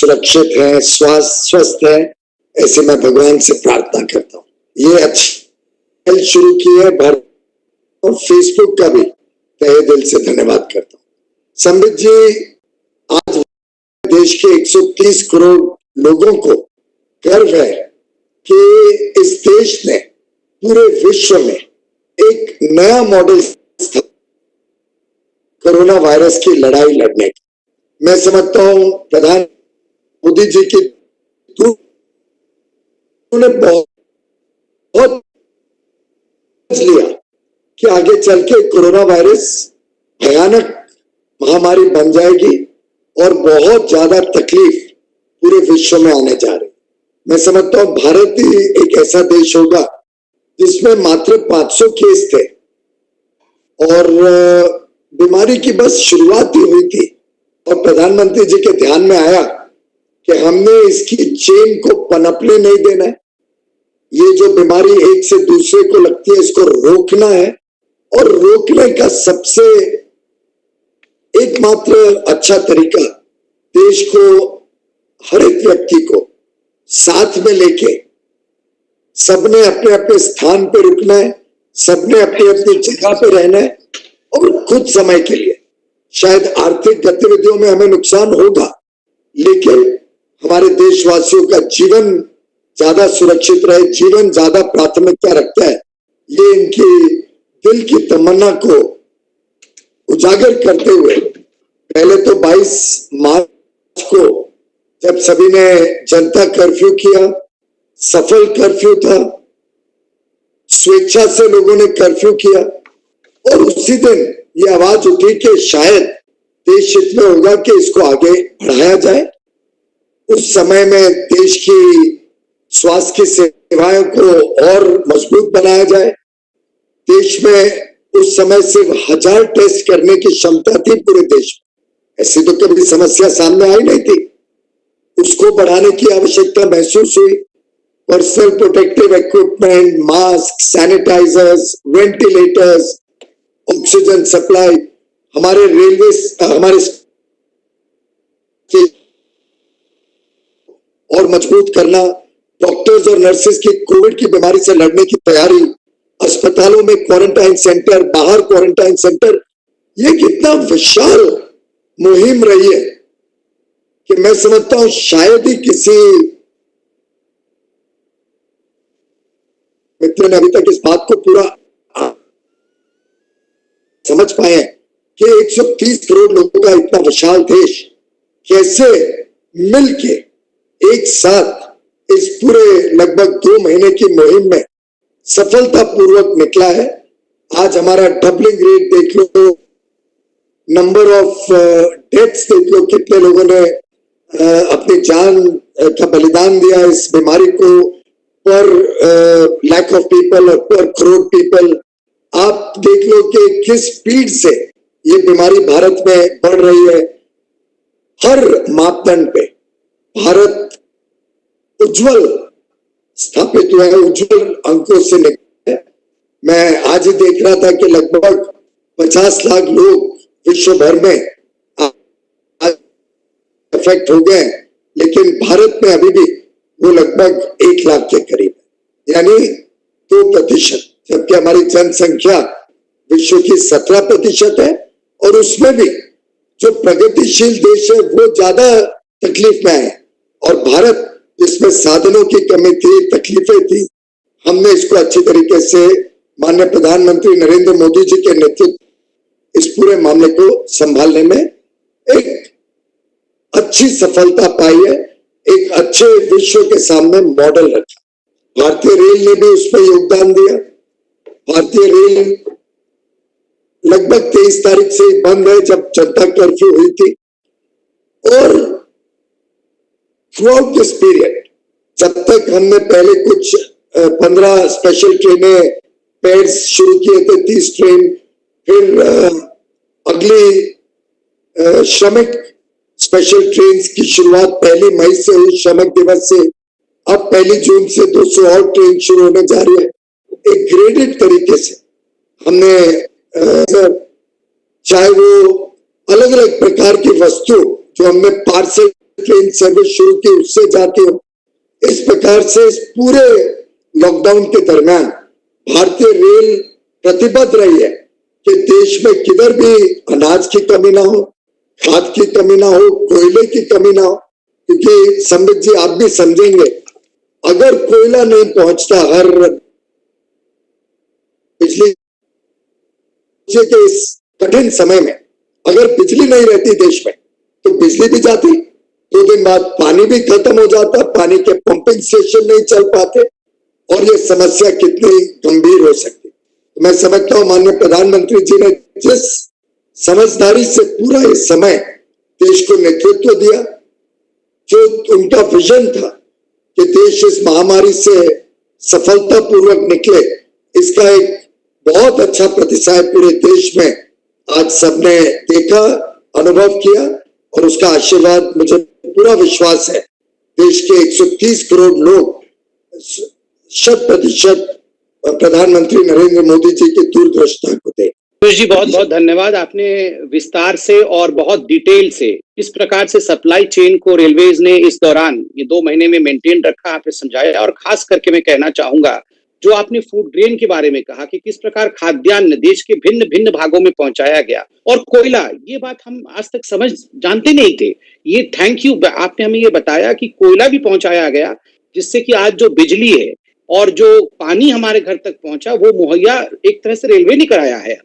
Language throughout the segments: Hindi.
सुरक्षित हैं, स्वस्थ हैं, ऐसे मैं भगवान से प्रार्थना करता हूँ। ये अच्छी शुरू की है भारत और फेसबुक का भी तहे दिल से धन्यवाद करता हूँ। संबित जी, आज देश के 130 करोड़ लोगों को गर्व है कि इस देश ने पूरे विश्व में एक नया मॉडल कोरोना वायरस की लड़ाई लड़ने का। मैं समझता हूं प्रधान मोदी जी की उन्होंने बहुत लिया कि आगे चल के कोरोना वायरस भयानक महामारी बन जाएगी और बहुत ज्यादा तकलीफ पूरे विश्व में आने जा रही। मैं समझता हूं भारत ही एक ऐसा देश होगा जिसमें मात्र 500 केस थे और बीमारी की बस शुरुआत ही हुई थी और प्रधानमंत्री जी के ध्यान में आया कि हमने इसकी चेन को पनपने नहीं देना है। ये जो बीमारी एक से दूसरे को लगती है इसको रोकना है और रोकने का सबसे एकमात्र अच्छा तरीका देश को, हर एक व्यक्ति को साथ में लेके सबने अपने अपने स्थान पे रुकना है, सबने अपनी अपनी जगह पे रहना है और कुछ समय के लिए शायद आर्थिक गतिविधियों में हमें नुकसान होगा, लेकिन हमारे देशवासियों का जीवन ज्यादा सुरक्षित रहे, जीवन ज्यादा प्राथमिकता रखता है। ये इनकी दिल की तमन्ना को उजागर करते हुए पहले तो 22 मार्च को जब सभी ने जनता कर्फ्यू किया, सफल कर्फ्यू था, स्वेच्छा से लोगों ने कर्फ्यू किया और उसी दिन ये आवाज उठी कि शायद देश हित में होगा कि इसको आगे बढ़ाया जाए। उस समय में देश की स्वास्थ्य की सेवाओं को और मजबूत बनाया जाए। देश में उस समय सिर्फ 1000 टेस्ट करने की क्षमता थी पूरे देश में, ऐसी तो कभी समस्या सामने आई नहीं थी। उसको बढ़ाने की आवश्यकता महसूस हुई। Personal protective equipment, mask, sanitisers, ventilators, oxygen supply, हमारे रेलवे, हमारे और मजबूत करना, डॉक्टर्स और नर्सेस की कोविड की बीमारी से लड़ने की तैयारी, अस्पतालों में क्वारंटाइन सेंटर, बाहर क्वारंटाइन सेंटर, ये कितना विशाल मुहिम रही है कि मैं समझता हूं शायद ही किसी मित्र ने अभी तक इस बात को पूरा समझ पाए कि 130 करोड़ लोगों का इतना विशाल देश कैसे मिलके एक साथ इस पूरे लगभग 2 महीने की मुहिम में सफलतापूर्वक निकला है। आज हमारा डबलिंग रेट देख लो, नंबर ऑफ डेथ्स देख लो, कितने लोगों ने अपनी जान का बलिदान दिया इस बीमारी को, पर लैक ऑफ पीपल और पर करोड़ पीपल। आप देख लो कि किस स्पीड से ये बीमारी भारत में बढ़ रही है। हर मापदंड पे भारत उज्जवल स्थापित हुआ है, उज्जवल अंकों से निकला है। मैं आज ही देख रहा था कि लगभग 50 लाख लोग विश्व भर में इफेक्ट हो गए, लेकिन भारत में अभी भी वो लगभग 1 लाख के करीब है, यानी 2%, जबकि हमारी जनसंख्या विश्व की 17% है और उसमें भी जो प्रगतिशील देश है वो ज्यादा तकलीफ में है और भारत जिसमें साधनों की कमी थी, तकलीफें थी, हमने इसको अच्छी तरीके से माननीय प्रधानमंत्री नरेंद्र मोदी जी के नेतृत्व इस पूरे मामले को संभालने में एक अच्छी सफलता पाई है, एक अच्छे विश्व के सामने मॉडल रखा। भारतीय रेल ने भी उसमें योगदान दिया। भारतीय रेल लगभग 23 तारीख से बंद है जब जनता कर्फ्यू हुई थी और थ्रू आउट दिस पीरियड जब तक हमने पहले कुछ 15 स्पेशल ट्रेनें पेयर्स शुरू किए थे, 30 ट्रेन, फिर अगली श्रमिक स्पेशल ट्रेन की शुरुआत 1 मई से हुई, श्रमिक दिवस से। अब 1 जून से 200 और ट्रेन शुरू होने जा रही है। एक ग्रेडेड तरीके से हमने चाहे वो अलग अलग प्रकार की वस्तु जो हमने पार्सल ट्रेन सर्विस शुरू की उससे जाती हो। इस प्रकार से इस पूरे लॉकडाउन के दरमियान भारतीय रेल प्रतिबद्ध रही है कि देश में किधर भी अनाज की कमी ना हो, खाद की कमी ना हो, कोयले की कमी ना हो। क्योंकि संबित जी आप भी समझेंगे, अगर कोयला नहीं पहुंचता हर बिजली के इस कठिन समय में, अगर बिजली नहीं रहती देश में तो बिजली भी जाती, 2 दिन बाद पानी भी खत्म हो जाता, पानी के पंपिंग स्टेशन नहीं चल पाते और ये समस्या कितनी गंभीर हो सकती। तो मैं समझता हूं माननीय प्रधानमंत्री जी ने जिस समझदारी से पूरा इस समय देश को नेतृत्व दिया, जो उनका विजन था कि देश इस महामारी से सफलतापूर्वक निकले, इसका एक बहुत अच्छा प्रतिसाद पूरे देश में आज सबने देखा, अनुभव किया और उसका आशीर्वाद मुझे पूरा विश्वास है देश के 130 करोड़ लोग 100% प्रधानमंत्री नरेंद्र मोदी जी की दूरदर्शिता को दे। जी बहुत बहुत धन्यवाद, आपने विस्तार से और बहुत डिटेल से इस प्रकार से सप्लाई चेन को रेलवेज ने इस दौरान ये 2 महीने में मेंटेन रखा, आपने समझाया। और खास करके मैं कहना चाहूंगा जो आपने फूड ग्रेन के बारे में कहा कि किस प्रकार खाद्यान्न देश के भिन्न भिन्न भागों में पहुंचाया गया, और कोयला, ये बात हम आज तक जानते नहीं थे। ये थैंक यू, आपने हमें ये बताया कि कोयला भी पहुंचाया गया, जिससे कि आज जो बिजली है और जो पानी हमारे घर तक पहुंचा वो मुहैया एक तरह से रेलवे ने कराया है।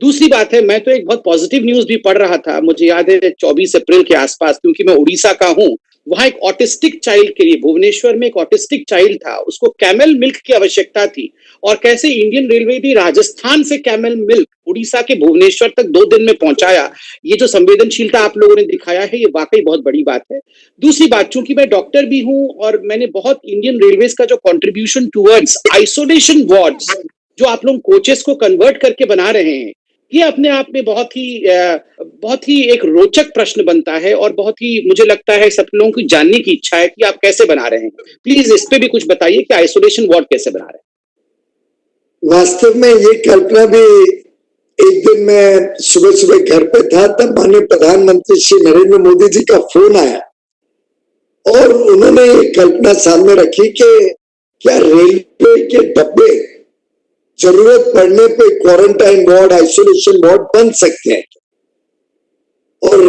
दूसरी बात है, मैं तो एक बहुत पॉजिटिव न्यूज भी पढ़ रहा था, मुझे याद है 24 अप्रैल के आसपास, क्योंकि मैं उड़ीसा का हूं, वहां एक ऑटिस्टिक चाइल्ड के लिए, भुवनेश्वर में एक ऑटिस्टिक चाइल्ड था, उसको कैमल मिल्क की आवश्यकता थी, और कैसे इंडियन रेलवे भी राजस्थान से कैमल मिल्क उड़ीसा के भुवनेश्वर तक 2 दिन में पहुंचाया। ये जो संवेदनशीलता आप लोगों ने दिखाया है, ये वाकई बहुत बड़ी बात है। दूसरी बात, चूंकि मैं डॉक्टर भी हूं और मैंने बहुत इंडियन रेलवेज का जो कॉन्ट्रीब्यूशन टूवर्ड्स आइसोलेशन वार्ड्स, जो आप लोग कोचेस को कन्वर्ट करके बना रहे हैं, ये अपने आप में बहुत ही एक रोचक प्रश्न बनता है, और बहुत ही मुझे लगता है सब लोगों की जानने की इच्छा है कि आप कैसे बना रहे हैं। प्लीज इस पे भी कुछ बताइए कि आइसोलेशन वार्ड कैसे बना रहे हैं। वास्तव में ये कल्पना भी, एक दिन मैं सुबह सुबह घर पे था, तब माननीय प्रधानमंत्री श्री नरेंद्र मोदी जी का फोन आया और उन्होंने ये कल्पना सामने रखी कि क्या रेलवे के डब्बे जरूरत पड़ने पे क्वारंटाइन वार्ड, आइसोलेशन वार्ड बन सकते हैं। और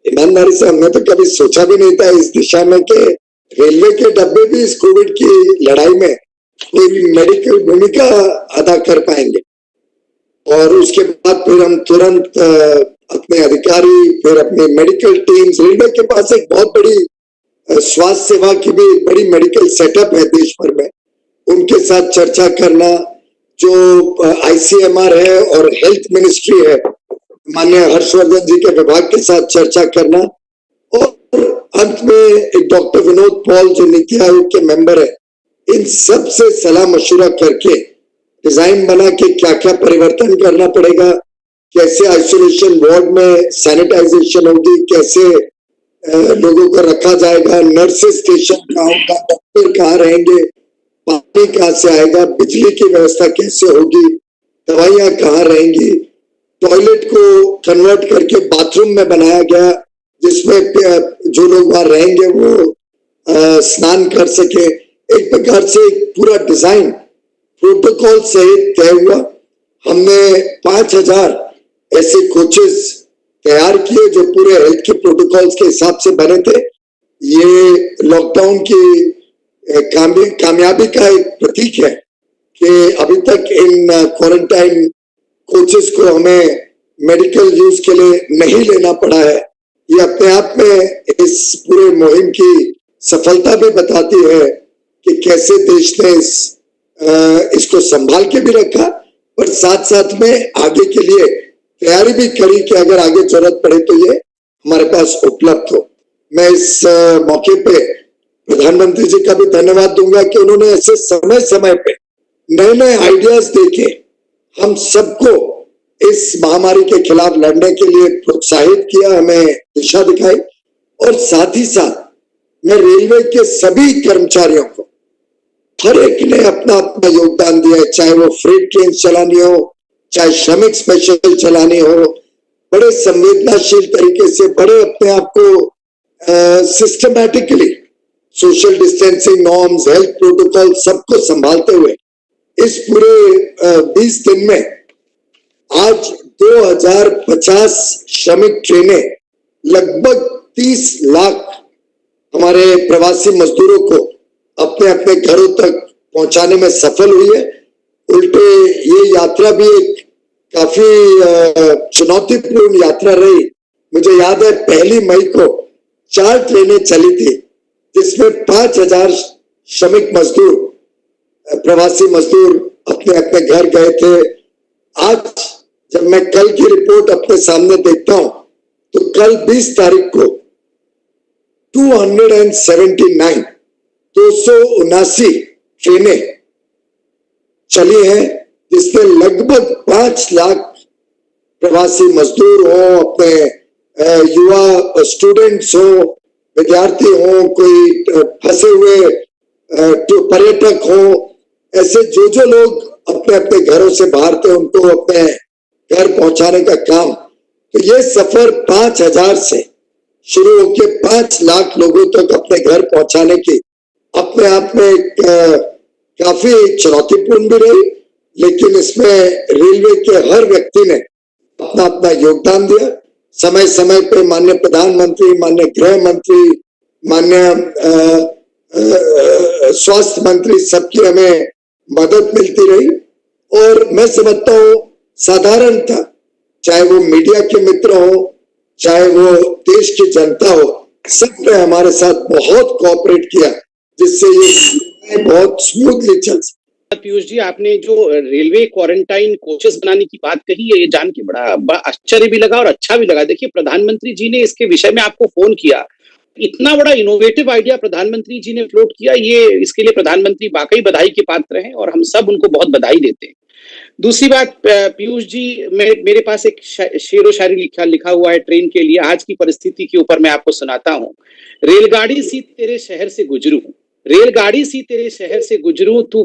ईमानदारी से हमने तो कभी सोचा भी नहीं था इस दिशा में कि रेलवे के डब्बे भी इस कोविड की लड़ाई में कोई मेडिकल भूमिका अदा कर पाएंगे। और उसके बाद फिर हम तुरंत अपने अधिकारी, फिर अपने मेडिकल टीम्स, रेलवे के पास एक बहुत बड़ी स्वास्थ्य सेवा की भी बड़ी मेडिकल सेटअप है देश भर में, उनके साथ चर्चा करना, जो आईसीएमआर है और हेल्थ मिनिस्ट्री है, माननीय हर्षवर्धन जी के विभाग के साथ चर्चा करना, और अंत में एक डॉक्टर विनोद पॉल जो नीति आयोग के मेंबर है, इन सब से सलाह मशुरा करके डिजाइन बना के क्या क्या परिवर्तन करना पड़ेगा, कैसे आइसोलेशन वार्ड में सैनिटाइजेशन होगी, कैसे लोगों को रखा जाएगा, नर्सेस स्टेशन कहाँ होगा, डॉक्टर कहाँ रहेंगे, पानी कहाँ से आएगा, बिजली की व्यवस्था कैसे होगी, दवाइयां कहाँ रहेंगी, टॉयलेट को कन्वर्ट करके बाथरूम में बनाया गया जिसमें जो लोग वहां रहेंगे वो स्नान कर सके। एक प्रकार से एक पूरा डिजाइन प्रोटोकॉल सहित तय हुआ। हमने 5000 ऐसे कोचेस तैयार किए जो पूरे हेल्थ के प्रोटोकॉल्स के हिसाब से बने थे। ये लॉकडाउन की कामयाबी का एक प्रतीक है कि अभी तक इन क्वारंटाइन कोचेस को हमें मेडिकल यूज के लिए नहीं लेना पड़ा है। ये अपने आप में इस पूरे मुहिम की सफलता भी बताती है कि कैसे देश ने इसको संभाल के भी रखा, पर साथ साथ में आगे के लिए तैयारी भी करी कि अगर आगे जरूरत पड़े तो ये हमारे पास उपलब्ध हो। मैं इस मौके पे प्रधानमंत्री जी का भी धन्यवाद दूंगा कि उन्होंने ऐसे समय समय पे नए नए आइडियाज देके हम सबको इस महामारी के खिलाफ लड़ने के लिए प्रोत्साहित किया, हमें दिशा दिखाई। और साथ ही साथ मैं रेलवे के सभी कर्मचारियों को, हर एक ने अपना अपना योगदान दिया है, चाहे वो फ्रेट ट्रेन चलानी हो, चाहे श्रमिक स्पेशल चलानी हो, बड़े संवेदनशील तरीके से, बड़े अपने आप को systematically social distancing norms, health protocol सबको संभालते हुए इस पूरे 20 दिन में आज 2050 श्रमिक ट्रेनें लगभग 30 लाख हमारे प्रवासी मजदूरों को अपने अपने घरों तक पहुंचाने में सफल हुई है। उल्टे ये यात्रा भी एक काफी चुनौतीपूर्ण यात्रा रही। मुझे याद है 1 मई को 4 ट्रेनें चली थी जिसमें 5000 श्रमिक मजदूर, प्रवासी मजदूर अपने अपने घर गए थे। आज जब मैं कल की रिपोर्ट अपने सामने देखता हूं तो कल 20 तारीख को 279 ट्रेनें चली हैं जिसमें लगभग 5 लाख प्रवासी मजदूर हो, अपने युवा स्टूडेंट्स हो, विद्यार्थी हो, कोई फंसे हुए तो पर्यटक हो, ऐसे जो लोग अपने अपने घरों से बाहर थे उनको अपने घर पहुंचाने का काम। तो ये सफर 5000 से शुरू होकर 5 लाख लोगों तक अपने घर पहुंचाने की अपने आप में काफी चुनौतीपूर्ण भी रही, लेकिन इसमें रेलवे के हर व्यक्ति ने अपना अपना योगदान दिया। समय समय पे माननीय प्रधानमंत्री, माननीय गृह मंत्री, माननीय स्वास्थ्य मंत्री, सबकी हमें मदद मिलती रही। और मैं समझता हूँ साधारणतः चाहे वो मीडिया के मित्र हो, चाहे वो देश की जनता हो, सबने हमारे साथ बहुत कोऑपरेट किया जिससे ये बहुत स्मूथली चल सके। पीयूष जी, आपने जो रेलवे क्वारंटाइन कोचेस बनाने की बात कही है, ये जान के बड़ा आश्चर्य भी लगा और अच्छा भी लगा। देखिए, प्रधानमंत्री जी ने इसके विषय में आपको फोन किया, इतना बड़ा इनोवेटिव आइडिया प्रधानमंत्री जी ने फ्लोट किया, ये इसके लिए प्रधानमंत्री वाकई बधाई के पात्र हैं और हम सब उनको बहुत बधाई देते हैं। दूसरी बात पीयूष जी, मेरे पास एक शेर व शायरी लिखा हुआ है ट्रेन के लिए। आज की परिस्थिति के ऊपर मैं आपको सुनाता हूँ। रेलगाड़ी सी तेरे शहर से गुजरूं, रेलगाड़ी सी तेरे शहर से गुजरूं, तू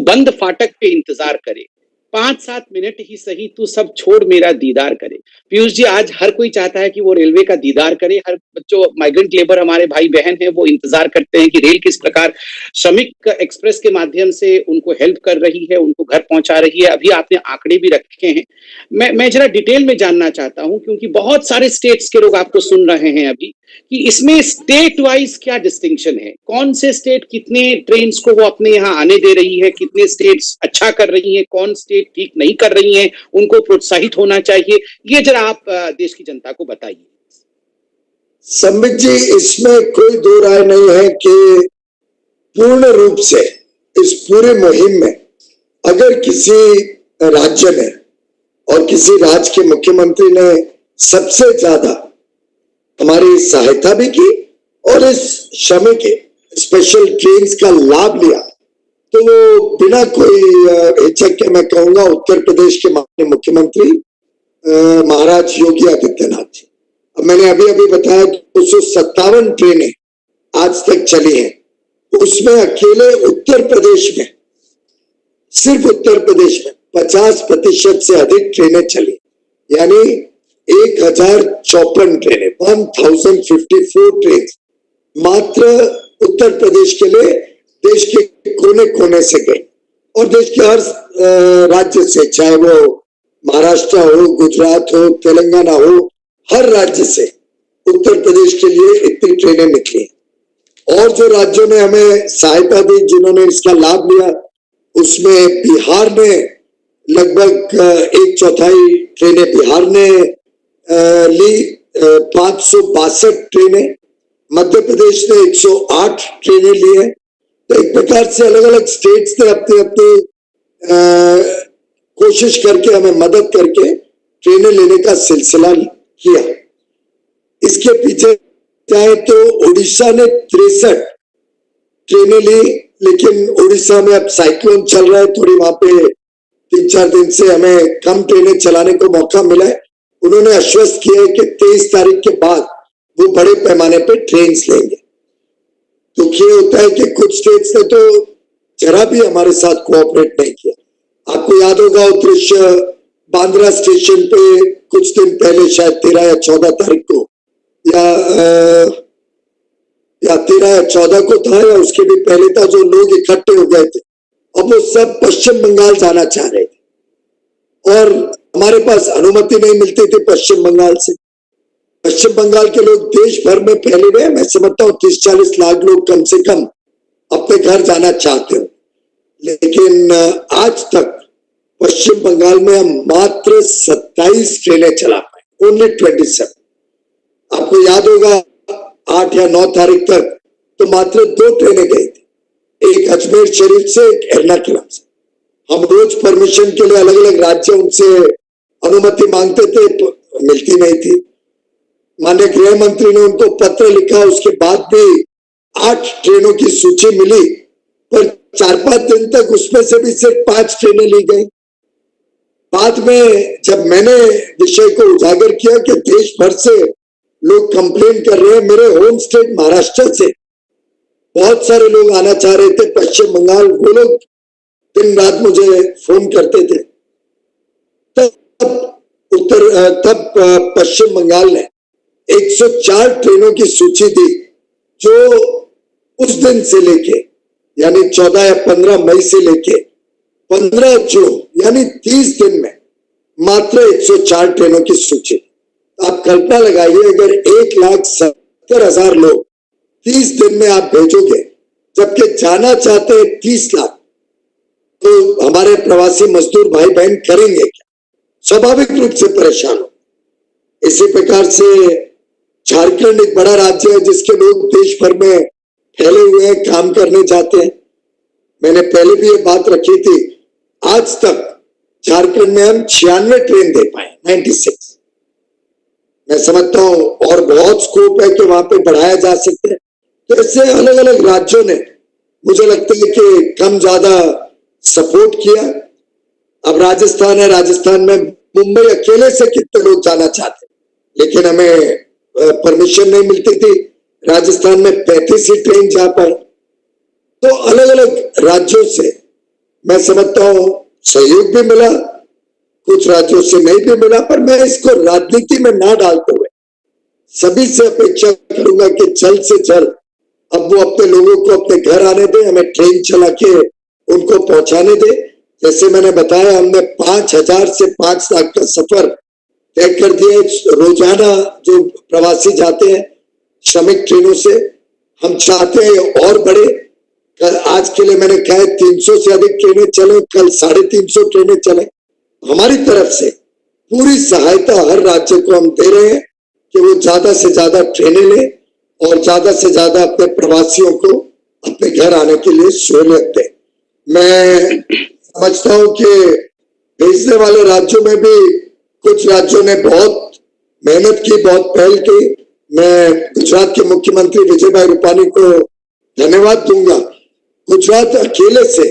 बंद फाटक पे इंतजार करे, 5-7 मिनट ही सही तू सब छोड़ मेरा दीदार करे। पीयूष जी, आज हर कोई चाहता है कि वो रेलवे का दीदार करे। हर बच्चों, माइग्रेंट लेबर हमारे भाई बहन हैं, वो इंतजार करते हैं कि रेल किस प्रकार श्रमिक एक्सप्रेस के माध्यम से उनको हेल्प कर रही है, उनको घर पहुंचा रही है। अभी आपने आंकड़े भी रखे हैं, मैं जरा डिटेल में जानना चाहता हूं क्योंकि बहुत सारे स्टेट्स के लोग आपको सुन रहे हैं अभी, कि इसमें स्टेट वाइज क्या डिस्टिंक्शन है, कौन से स्टेट कितने ट्रेन्स को वो अपने यहाँ आने दे रही है, कितने स्टेट्स अच्छा कर रही हैं, कौन स्टेट ठीक नहीं कर रही हैं, उनको प्रोत्साहित होना चाहिए, ये जरा आप देश की जनता को बताइए। संबित जी, इसमें कोई दो राय नहीं है कि पूर्ण रूप से इस पूरे मुहिम में अगर किसी राज्य ने और किसी राज्य के मुख्यमंत्री ने सबसे ज्यादा हमारी सहायता भी की और इस श्रमिक स्पेशल ट्रेन्स का लाभ लिया, तो वो बिना कोई हिचक के मैं कहूंगा उत्तर प्रदेश के माननीय मुख्यमंत्री महाराज योगी आदित्यनाथ जी। अब मैंने अभी बताया 257 ट्रेनें आज तक चली हैं, उसमें अकेले उत्तर प्रदेश में, सिर्फ उत्तर प्रदेश में 50% से अधिक ट्रेनें चली, यानी 1054 ट्रेनें, 1054 ट्रेन मात्र उत्तर प्रदेश के लिए देश के कोने कोने से गई। और देश के हर राज्य से, चाहे वो महाराष्ट्र हो, गुजरात हो, तेलंगाना हो, हर राज्य से उत्तर प्रदेश के लिए इतनी ट्रेनें निकली। और जो राज्यों ने हमें सहायता दी, जिन्होंने इसका लाभ लिया, उसमें बिहार ने लगभग 1/4 ट्रेनें बिहार ने ली, 562 ट्रेनें, मध्य प्रदेश ने 108 ट्रेनें ली है। तो एक प्रकार से अलग अलग स्टेट्स ने अपनी अपनी कोशिश करके हमें मदद करके ट्रेनें लेने का सिलसिला किया। इसके पीछे चाहे तो उड़ीसा ने 63 ट्रेनें ली, लेकिन उड़ीसा में अब साइक्लोन चल रहा है, थोड़ी वहां पे 3-4 दिन से हमें कम ट्रेनें चलाने को मौका मिला है। उन्होंने आश्वस्त किया है कि 23 तारीख के बाद वो बड़े पैमाने पे ट्रेन लेंगे। तो ये होता है कि कुछ स्टेट्स ने तो जरा भी हमारे साथ कोऑपरेट नहीं किया। आपको याद होगा वो दृश्य बांद्रा स्टेशन पे कुछ दिन पहले, शायद 13 या 14 तारीख को, या या 13 या 14 को था या उसके भी पहले था, जो लोग इकट्ठे हो गए थे, अब वो सब पश्चिम बंगाल जाना चाह रहे थे और हमारे पास अनुमति नहीं मिलती थी पश्चिम बंगाल से। पश्चिम बंगाल के लोग देश भर में फैले हुए, मैं समझता हूँ 30-40 लाख लोग कम से कम अपने घर जाना चाहते हो, लेकिन आज तक पश्चिम बंगाल में हम मात्र 27 ट्रेनें चला पाए, ओनली 27। आपको याद होगा 8 या 9 तारीख तक तो मात्र 2 ट्रेनें गई थी, एक अजमेर शरीफ से, एक एर्नाकुलम से। हम रोज परमिशन के लिए अलग अलग राज्य उनसे अनुमति मांगते थे, मिलती नहीं थी। माननीय गृह मंत्री ने उनको पत्र लिखा, उसके बाद भी 8 ट्रेनों की सूची मिली, पर 4-5 दिन तक उसमें से भी सिर्फ 5 ट्रेनें ली गई। बाद में जब मैंने विषय को उजागर किया कि देश भर से लोग कंप्लेन कर रहे हैं, मेरे होम स्टेट महाराष्ट्र से बहुत सारे लोग आना चाह रहे थे पश्चिम बंगाल, वो लोग दिन रात मुझे फोन करते थे। तब पश्चिम बंगाल ने 104 ट्रेनों की सूची दी, जो उस दिन से लेके यानी 14 या 15 मई से लेके 15 जून यानी 30 दिन में मात्र 104 ट्रेनों की सूची। आप कल्पना लगाइए, अगर 1,70,000 लोग 30 दिन में आप भेजोगे, जबकि जाना चाहते हैं 30 लाख, तो हमारे प्रवासी मजदूर भाई बहन करेंगे क्या? स्वाभाविक रूप से परेशान हो। इसी प्रकार से झारखंड एक बड़ा राज्य है जिसके लोग देश भर में फैले हुए हैं, काम करने जाते हैं। मैंने पहले भी ये बात रखी थी, आज तक झारखंड में हम 96 ट्रेन दे पाए, 96। मैं समझता हूं और बहुत स्कोप है कि वहां पे बढ़ाया जा सकता है। तो ऐसे अलग अलग राज्यों ने मुझे लगता है कि कम ज्यादा सपोर्ट किया। अब राजस्थान है, राजस्थान में मुंबई अकेले से कितने लोग जाना चाहते, लेकिन हमें परमिशन नहीं मिलती थी। राजस्थान में 35 ही ट्रेन जा पाए। तो अलग अलग राज्यों से मैं समझता हूं सहयोग भी मिला, कुछ राज्यों से नहीं भी मिला, पर मैं इसको राजनीति में ना डालते हुए सभी से अपेक्षा करूंगा कि जल्द से जल्द अब वो अपने लोगों को अपने घर आने दे, हमें ट्रेन चला के उनको पहुंचाने दे। जैसे मैंने बताया, हमने 5,000 से 5 लाख का सफर तय कर दिया रोजाना जो प्रवासी जाते हैं श्रमिक ट्रेनों से। हम चाहते हैं और बढ़े। आज के लिए मैंने कहा 300 से अधिक ट्रेनें चले, कल 350 ट्रेनें चले। हमारी तरफ से पूरी सहायता हर राज्य को हम दे रहे हैं कि वो ज्यादा से ज्यादा ट्रेनें लें और ज्यादा से ज्यादा अपने प्रवासियों को अपने घर आने के लिए सहूलियत दें। मैं समझता हूं कि भेजने वाले राज्यों में भी कुछ राज्यों ने बहुत मेहनत की, बहुत पहल की। मैं गुजरात के मुख्यमंत्री विजय भाई रूपानी को धन्यवाद दूंगा। गुजरात अकेले से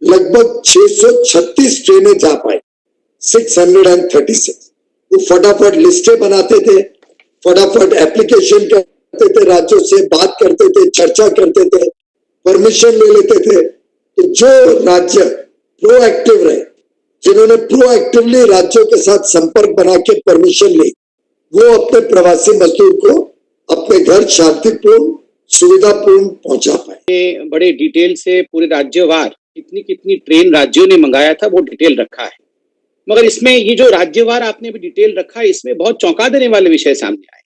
लगभग 636 ट्रेनें जा पाई, 636। वो फटाफट लिस्टें बनाते थे, फटाफट एप्लीकेशन करते थे, राज्यों से बात करते थे, चर्चा करते थे, परमिशन ले लेते थे। तो जो राज्य प्रोएक्टिव रहे, जिन्होंने प्रोएक्टिवली राज्यों के साथ संपर्क बना के परमिशन ली, वो अपने प्रवासी मजदूर को अपने घर शांतिपूर्ण सुविधापूर्ण पहुंचा पाए। बड़े डिटेल से पूरे राज्यवार कितनी कितनी ट्रेन राज्यों ने मंगाया था वो डिटेल रखा है, मगर इसमें ये जो राज्यवार आपने भी डिटेल रखा है, इसमें बहुत चौंका देने वाले विषय सामने आए।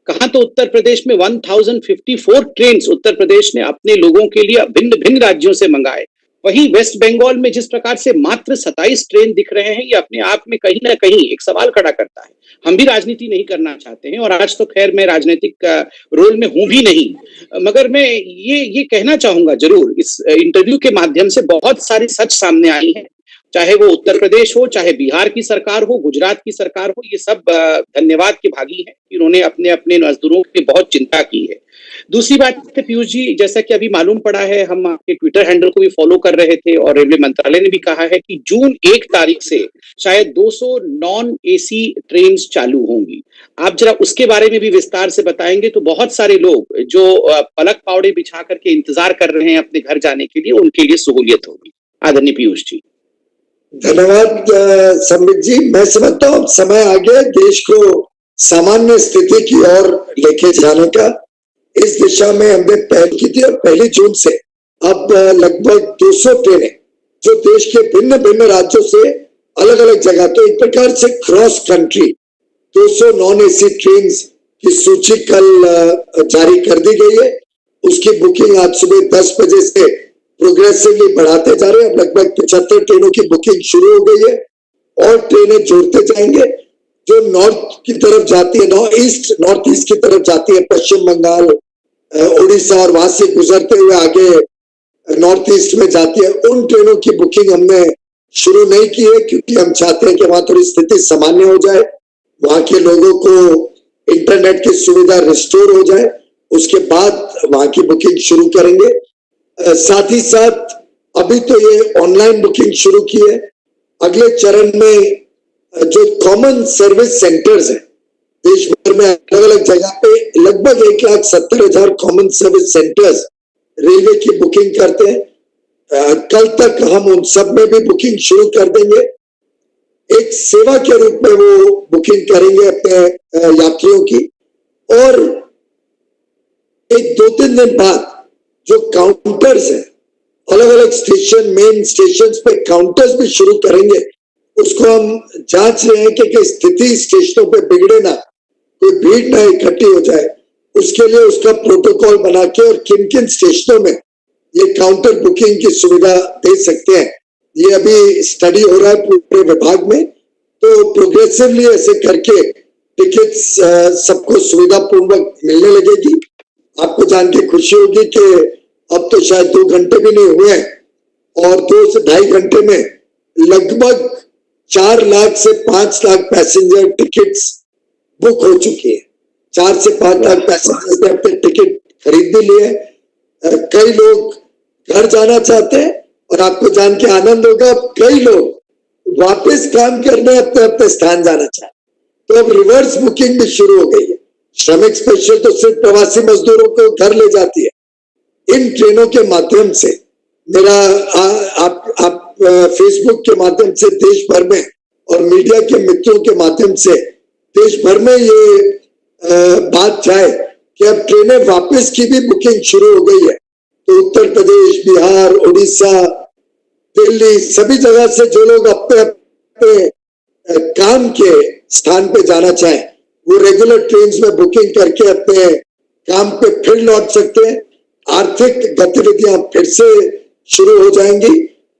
कहा तो उत्तर प्रदेश में 1054 ट्रेन उत्तर प्रदेश ने अपने लोगों के लिए भिन्न भिन्न राज्यों से मंगाए। वहीं वेस्ट बंगाल में जिस प्रकार से मात्र 27 ट्रेन दिख रहे हैं, ये अपने आप में कहीं ना कहीं एक सवाल खड़ा करता है। हम भी राजनीति नहीं करना चाहते हैं और आज तो खैर मैं राजनीतिक रोल में हूं भी नहीं, मगर मैं ये कहना चाहूंगा जरूर, इस इंटरव्यू के माध्यम से बहुत सारी सच सामने आई है। चाहे वो उत्तर प्रदेश हो, चाहे बिहार की सरकार हो, गुजरात की सरकार हो, ये सब धन्यवाद के भागी हैं। इन्होंने अपने अपने मजदूरों की बहुत चिंता की है। दूसरी बात है पीयूष जी, जैसा कि अभी मालूम पड़ा है, हम आपके ट्विटर हैंडल को भी फॉलो कर रहे थे और रेलवे मंत्रालय ने भी कहा है कि जून 1 तारीख से शायद 200 नॉन एसी ट्रेन चालू होंगी। आप जरा उसके बारे में भी विस्तार से बताएंगे तो बहुत सारे लोग जो पलक पावड़े बिछा करके इंतजार कर रहे हैं अपने घर जाने के लिए, उनके लिए सहूलियत होगी। आदरणीय पीयूष जी। धन्यवाद संबित जी। मैं समझता हूँ समय आ गया देश को सामान्य स्थिति की ओर लेके जाने का। इस दिशा में हमने पहल की थी और 1 जून से अब लगभग 200 ट्रेनें जो देश के भिन्न भिन्न राज्यों से अलग अलग जगह, तो एक प्रकार से cross country 200 non AC train की सूची कल जारी कर दी गई है। उसकी बुकिंग आज सुबह 10 बजे से प्रोग्रेसिवली बढ़ाते जा रहे हैं। अब लगभग 75 ट्रेनों की बुकिंग शुरू हो गई है और ट्रेनें जोड़ते जाएंगे। जो नॉर्थ की तरफ जाती है, नॉर्थ ईस्ट की तरफ जाती है, पश्चिम बंगाल, उड़ीसा और वहां से गुजरते हुए आगे नॉर्थ ईस्ट में जाती है, उन ट्रेनों की बुकिंग हमने शुरू नहीं की है क्योंकि हम चाहते हैं कि वहां थोड़ी स्थिति सामान्य हो जाए, वहां के लोगों को इंटरनेट की सुविधा रिस्टोर हो जाए, उसके बाद वहां की बुकिंग शुरू करेंगे। साथ ही साथ अभी तो ये ऑनलाइन बुकिंग शुरू की है। अगले चरण में जो कॉमन सर्विस सेंटर्स हैं देश भर में अलग अलग जगह पे लगभग 1,70,000 कॉमन सर्विस सेंटर्स रेलवे की बुकिंग करते हैं। कल तक हम उन सब में भी बुकिंग शुरू कर देंगे। एक सेवा के रूप में वो बुकिंग करेंगे अपने यात्रियों की, और एक 2-3 दिन बाद जो काउंटर्स हैं अलग अलग स्टेशन, मेन स्टेशन पे काउंटर्स भी शुरू करेंगे। उसको हम जांच रहे हैं कि स्थिति स्टेशनों पे बिगड़े ना, कोई भीड़ ना इकट्ठी हो जाए, उसके लिए उसका प्रोटोकॉल बना के और किन किन स्टेशनों में ये काउंटर बुकिंग की सुविधा दे सकते हैं, ये अभी स्टडी हो रहा है पूरे विभाग में। तो प्रोग्रेसिवली ऐसे करके टिकट्स सबको सुविधा पूर्वक मिलने लगेगी। आपको जान के खुशी होगी कि अब तो शायद 2 घंटे भी नहीं हुए हैं और 2 से ढाई घंटे में लगभग 4 लाख से 5 लाख पैसेंजर टिकट्स बुक हो चुकी है। 4 से 5 लाख पैसेंजर्स ने अपने टिकट खरीद भी लिए। कई लोग घर जाना चाहते हैं और आपको जान के आनंद होगा, कई लोग वापस काम करने अपने अपने स्थान जाना चाहते हैं। तो अब रिवर्स बुकिंग भी शुरू हो गई है। श्रमिक स्पेशल तो सिर्फ प्रवासी मजदूरों को घर ले जाती है। इन ट्रेनों के माध्यम से मेरा आप फेसबुक के माध्यम से देश भर में और मीडिया के मित्रों के माध्यम से देश भर में ये बात जाए कि अब ट्रेनें वापस की भी बुकिंग शुरू हो गई है। तो उत्तर प्रदेश, बिहार, उड़ीसा, दिल्ली, सभी जगह से जो लोग अपने अपने काम के स्थान पे जाना चाहें वो रेगुलर ट्रेन में बुकिंग करके अपने काम पे फिर लौट सकते हैं। आर्थिक गतिविधियां फिर से शुरू हो जाएंगी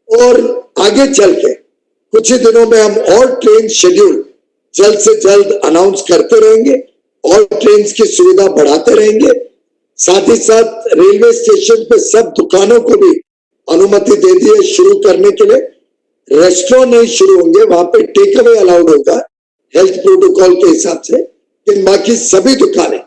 और आगे चल के कुछ ही दिनों में हम और ट्रेन शेड्यूल जल्द से जल्द अनाउंस करते रहेंगे और ट्रेन की सुविधा बढ़ाते रहेंगे। साथ ही साथ रेलवे स्टेशन पे सब दुकानों को भी अनुमति दे दी है शुरू करने के लिए। रेस्टोरेंट नहीं शुरू होंगे, वहां पे टेक अवे अलाउड होगा हेल्थ प्रोटोकॉल के हिसाब से, लेकिन बाकी सभी दुकानें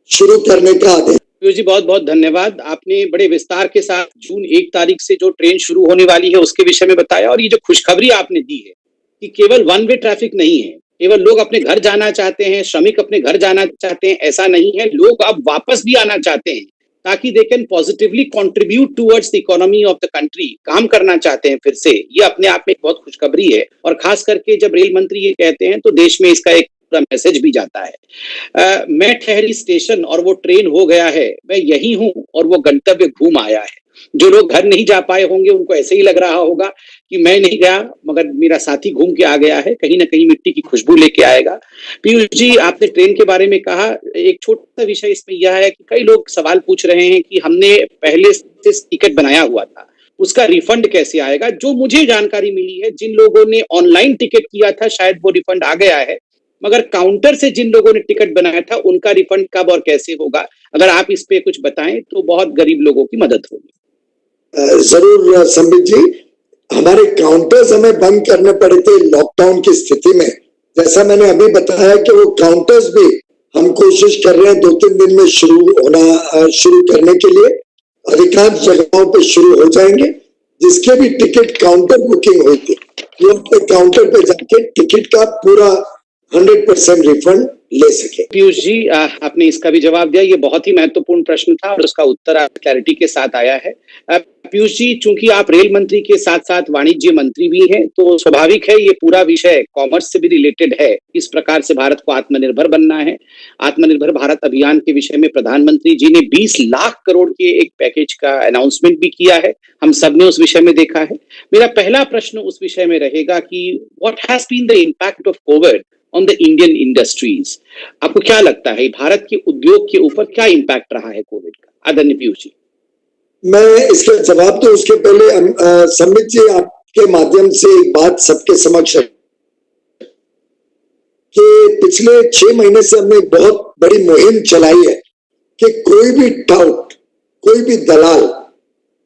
शुरू करने का आदेश। पीयूष जी बहुत बहुत धन्यवाद। आपने बड़े विस्तार के साथ जून 1 तारीख से जो ट्रेन शुरू होने वाली है उसके विषय में बताया, और ये जो खुशखबरी आपने दी है कि केवल वन वे ट्रैफिक नहीं है, केवल लोग अपने घर जाना चाहते हैं, श्रमिक अपने घर जाना चाहते हैं, ऐसा नहीं है। लोग अब वापस भी आना चाहते हैं ताकि they can positively contribute towards the economy of the country, काम करना चाहते हैं फिर से। ये अपने आप में एक बहुत खुशखबरी है, और खास करके जब रेल मंत्री ये कहते हैं तो देश में इसका एक मैसेज भी जाता है। मैं ठहरी स्टेशन और वो ट्रेन हो गया है, मैं यही हूं और वो गंतव्य घूम आया है। जो लोग घर नहीं जा पाए होंगे उनको ऐसे ही लग रहा होगा कि मैं नहीं गया मगर मेरा साथी घूम के आ गया है, कहीं ना कहीं मिट्टी की खुशबू लेके आएगा। पीयूष जी, आपने ट्रेन के बारे में कहा, एक छोटा सा विषय इसमें यह है कि कई लोग सवाल पूछ रहे हैं कि हमने पहले से टिकट बनाया हुआ था, उसका रिफंड कैसे आएगा। जो मुझे जानकारी मिली है, जिन लोगों ने ऑनलाइन टिकट किया था शायद वो रिफंड आ गया है, मगर काउंटर से जिन लोगों ने टिकट बनाया था उनका रिफंड कब और कैसे होगा, अगर आप इस पे कुछ बताएं तो बहुत गरीब लोगों की मदद होगी। जरूर संबित जी, हमारे काउंटर्स हमें बंद करने पड़े थे लॉकडाउन की स्थिति में। जैसा मैंने अभी बताया कि वो काउंटर्स भी हम कोशिश कर रहे हैं 2-3 दिन में शुरू करने के लिए। अधिकांश जगहों पे शुरू हो जाएंगे। जिसके भी टिकट काउंटर बुकिंग हुई थी वो अपने काउंटर पे जाके टिकट का पूरा 100% रिफंड ले सके। पीयूष जी, आपने इसका भी जवाब दिया। ये बहुत ही महत्वपूर्ण प्रश्न था और उसका उत्तर आप क्लैरिटी के साथ आया है। पीयूष जी, चूंकि आप रेल मंत्री के साथ साथ वाणिज्य मंत्री भी हैं, तो स्वाभाविक है ये पूरा विषय कॉमर्स से भी रिलेटेड है। किस प्रकार से भारत को आत्मनिर्भर बनना है। आत्मनिर्भर भारत अभियान के विषय में प्रधानमंत्री जी ने 20 लाख करोड़ के एक पैकेज का अनाउंसमेंट भी किया है। हम सब ने उस विषय में देखा है। मेरा पहला प्रश्न उस विषय में रहेगा कि what has been the impact of COVID on the Indian industries. आपको क्या लगता है भारत के उद्योग के ऊपर क्या इम्पैक्ट रहा है कोविड का? आदरणीय पीयूष जी। मैं इसका जवाब तो उसके पहले संबित जी आपके माध्यम से एक बात सबके समक्ष है कि पिछले 6 महीने से हमने एक बहुत बड़ी मुहिम चलाई है कि कोई भी टाउट, कोई भी दलाल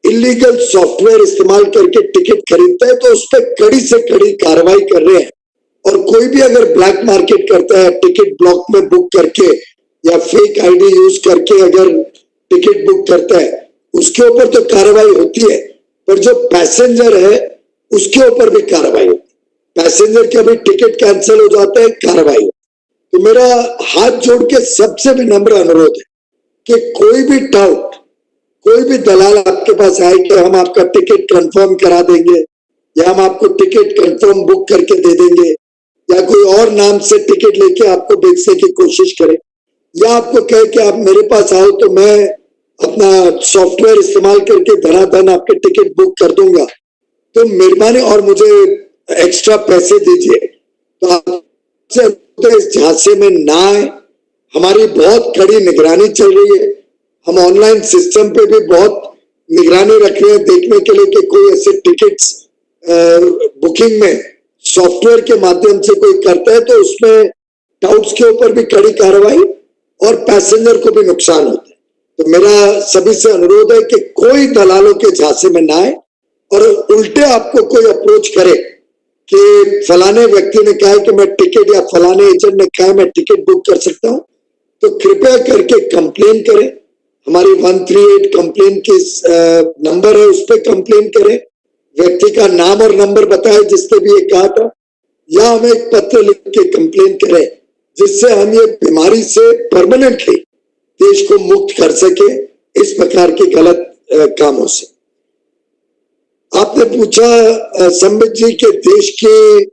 इलीगल सॉफ्टवेयर इस्तेमाल करके टिकट खरीदता है तो उस पर कड़ी से कड़ी कार्रवाई कर रहे हैं। और कोई भी अगर ब्लैक मार्केट करता है, टिकट ब्लॉक में बुक करके या फेक आईडी यूज करके अगर टिकट बुक करता है, उसके ऊपर तो कार्रवाई होती है, पर जो पैसेंजर है उसके ऊपर भी कार्रवाई होती है। पैसेंजर का भी टिकट कैंसिल हो जाता है, कार्रवाई होती है। तो मेरा हाथ जोड़ के सबसे विनम्र अनुरोध है कि कोई भी टाउट, कोई भी दलाल आपके पास आए कि हम आपका टिकट कंफर्म करा देंगे या हम आपको टिकट कंफर्म बुक करके दे देंगे, या कोई और नाम से टिकट लेके आपको बेचने की कोशिश करे, या आपको कहे कि आप मेरे पास आओ तो मैं अपना सॉफ्टवेयर इस्तेमाल करके धनाधन आपके टिकट बुक कर दूंगा, तो मेहरबानी और मुझे एक्स्ट्रा पैसे दीजिए। तो आपसे इस झांसे में ना आए। हमारी बहुत कड़ी निगरानी चल रही है। हम ऑनलाइन सिस्टम पे भी बहुत निगरानी रख रहे हैं देखने के लिए कि कोई ऐसे टिकट्स बुकिंग में सॉफ्टवेयर के माध्यम से कोई करता है तो उसमें टाउट्स के ऊपर भी कड़ी कार्रवाई और पैसेंजर को भी नुकसान होता है। तो मेरा सभी से अनुरोध है कि कोई दलालों के झांसे में ना आए और उल्टे आपको कोई अप्रोच करे कि फलाने व्यक्ति ने कहा कि मैं टिकट, या फलाने एजेंट ने कहा मैं टिकट बुक कर सकता हूं, तो कृपया करके कंप्लेन करें। हमारी 138 कंप्लेन की नंबर है, उस पर कंप्लेन करें। व्यक्ति का नाम और नंबर बताए जिसने भी ये कहा था, या हमें एक पत्र लिख के कंप्लेन करें जिससे हम ये बीमारी से परमानेंटली देश को मुक्त कर सके इस प्रकार के गलत कामों से। आपने पूछा संबित जी के देश की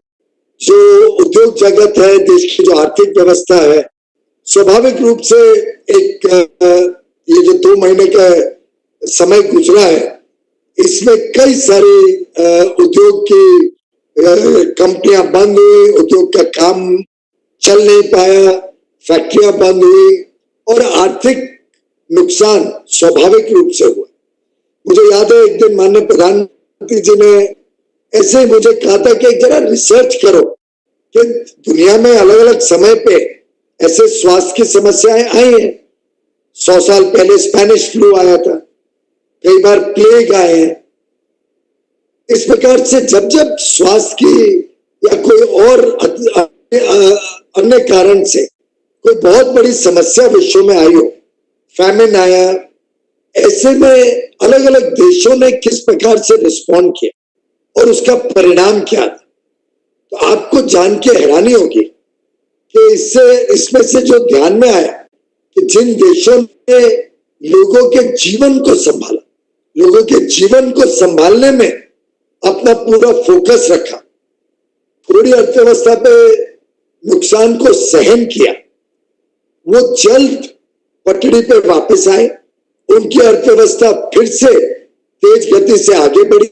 जो उद्योग जगत है, देश की जो आर्थिक व्यवस्था है, स्वाभाविक रूप से एक ये जो 2 महीने का समय गुजरा है, इसमें कई सारी उद्योग की कंपनियां बंद हुई, उद्योग का काम चल नहीं पाया, फैक्ट्रियां बंद हुई और आर्थिक नुकसान स्वाभाविक रूप से हुआ। मुझे याद है एक दिन माननीय प्रधानमंत्री जी ने ऐसे ही मुझे कहा था कि जरा रिसर्च करो कि दुनिया में अलग अलग समय पे ऐसे स्वास्थ्य की समस्याएं आई हैं। 100 साल पहले स्पेनिश फ्लू आया था, कई बार प्लेग आए हैं। इस प्रकार से जब जब स्वास्थ्य की या कोई और अन्य कारण से कोई बहुत बड़ी समस्या विश्व में आई हो, फैमिन आया, ऐसे में अलग अलग देशों ने किस प्रकार से रिस्पॉन्ड किया और उसका परिणाम क्या था, तो आपको जान के हैरानी होगी कि इसमें से जो ध्यान में आया कि जिन देशों ने लोगों के जीवन को संभाला, लोगों के जीवन को संभालने में अपना पूरा फोकस रखा, थोड़ी अर्थव्यवस्था पे नुकसान को सहन किया, वो जल्द पटरी पे वापस आए, उनकी अर्थव्यवस्था फिर से तेज गति से आगे बढ़ी,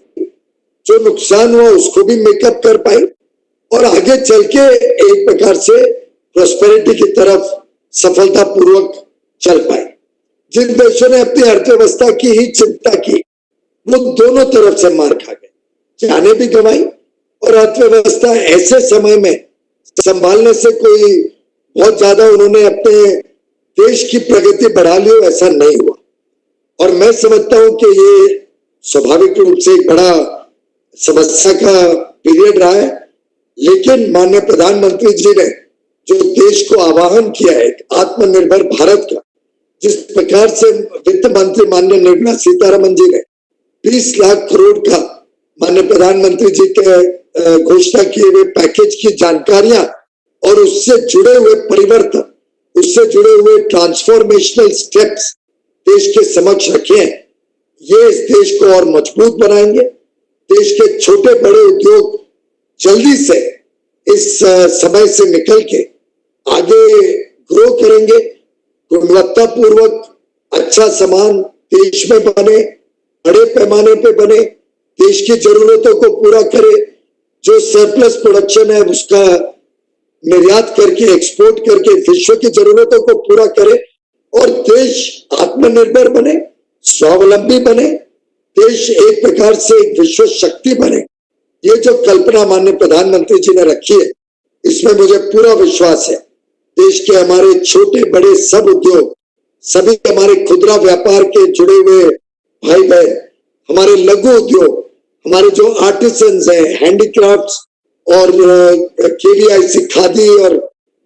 जो नुकसान हुआ उसको भी मेकअप कर पाई और आगे चल के एक प्रकार से प्रोस्पेरिटी की तरफ सफलतापूर्वक चल पाए। जिन देशों ने अपनी अर्थव्यवस्था की ही चिंता की, वो दोनों तरफ से मार खा गए, जाने भी गंवाई और अर्थव्यवस्था ऐसे समय में संभालने से कोई बहुत ज्यादा उन्होंने अपने देश की प्रगति बढ़ा ली हो, ऐसा नहीं हुआ। और मैं समझता हूं कि ये स्वाभाविक रूप से एक बड़ा समस्या का पीरियड रहा है, लेकिन माननीय प्रधानमंत्री जी ने जो देश को आह्वान किया है आत्मनिर्भर भारत का, जिस प्रकार से वित्त मंत्री माननीय निर्मला सीतारमण जी ने 20 लाख करोड़ का माननीय प्रधानमंत्री जी के घोषणा किए हुए पैकेज की जानकारियां और उससे जुड़े हुए परिवर्तन उससे जुड़े हुए ट्रांसफॉर्मेशनल स्टेप्स देश के समक्ष रखे हैं। ये इस देश को और मजबूत बनाएंगे। देश के छोटे बड़े उद्योग जल्दी से इस समय से निकल के आगे ग्रो करेंगे। गुणवत्तापूर्वक अच्छा सामान देश में बने, बड़े पैमाने पे बने, देश की जरूरतों को पूरा करे। जो सरप्लस प्रोडक्शन है उसका निर्यात करके, एक्सपोर्ट करके विश्व की जरूरतों को पूरा करे और देश आत्मनिर्भर बने, स्वावलंबी बने, देश एक प्रकार से एक विश्व शक्ति बने। ये जो कल्पना माननीय प्रधानमंत्री जी ने रखी है, इसमें मुझे पूरा विश्वास है। देश के हमारे छोटे बड़े सब उद्योग, सभी हमारे खुदरा व्यापार के जुड़े हुए भाई बहन, हमारे लघु उद्योग, हमारे जो आर्टिसंस हैं, हैंडीक्राफ्ट्स और केवीआईसी खादी और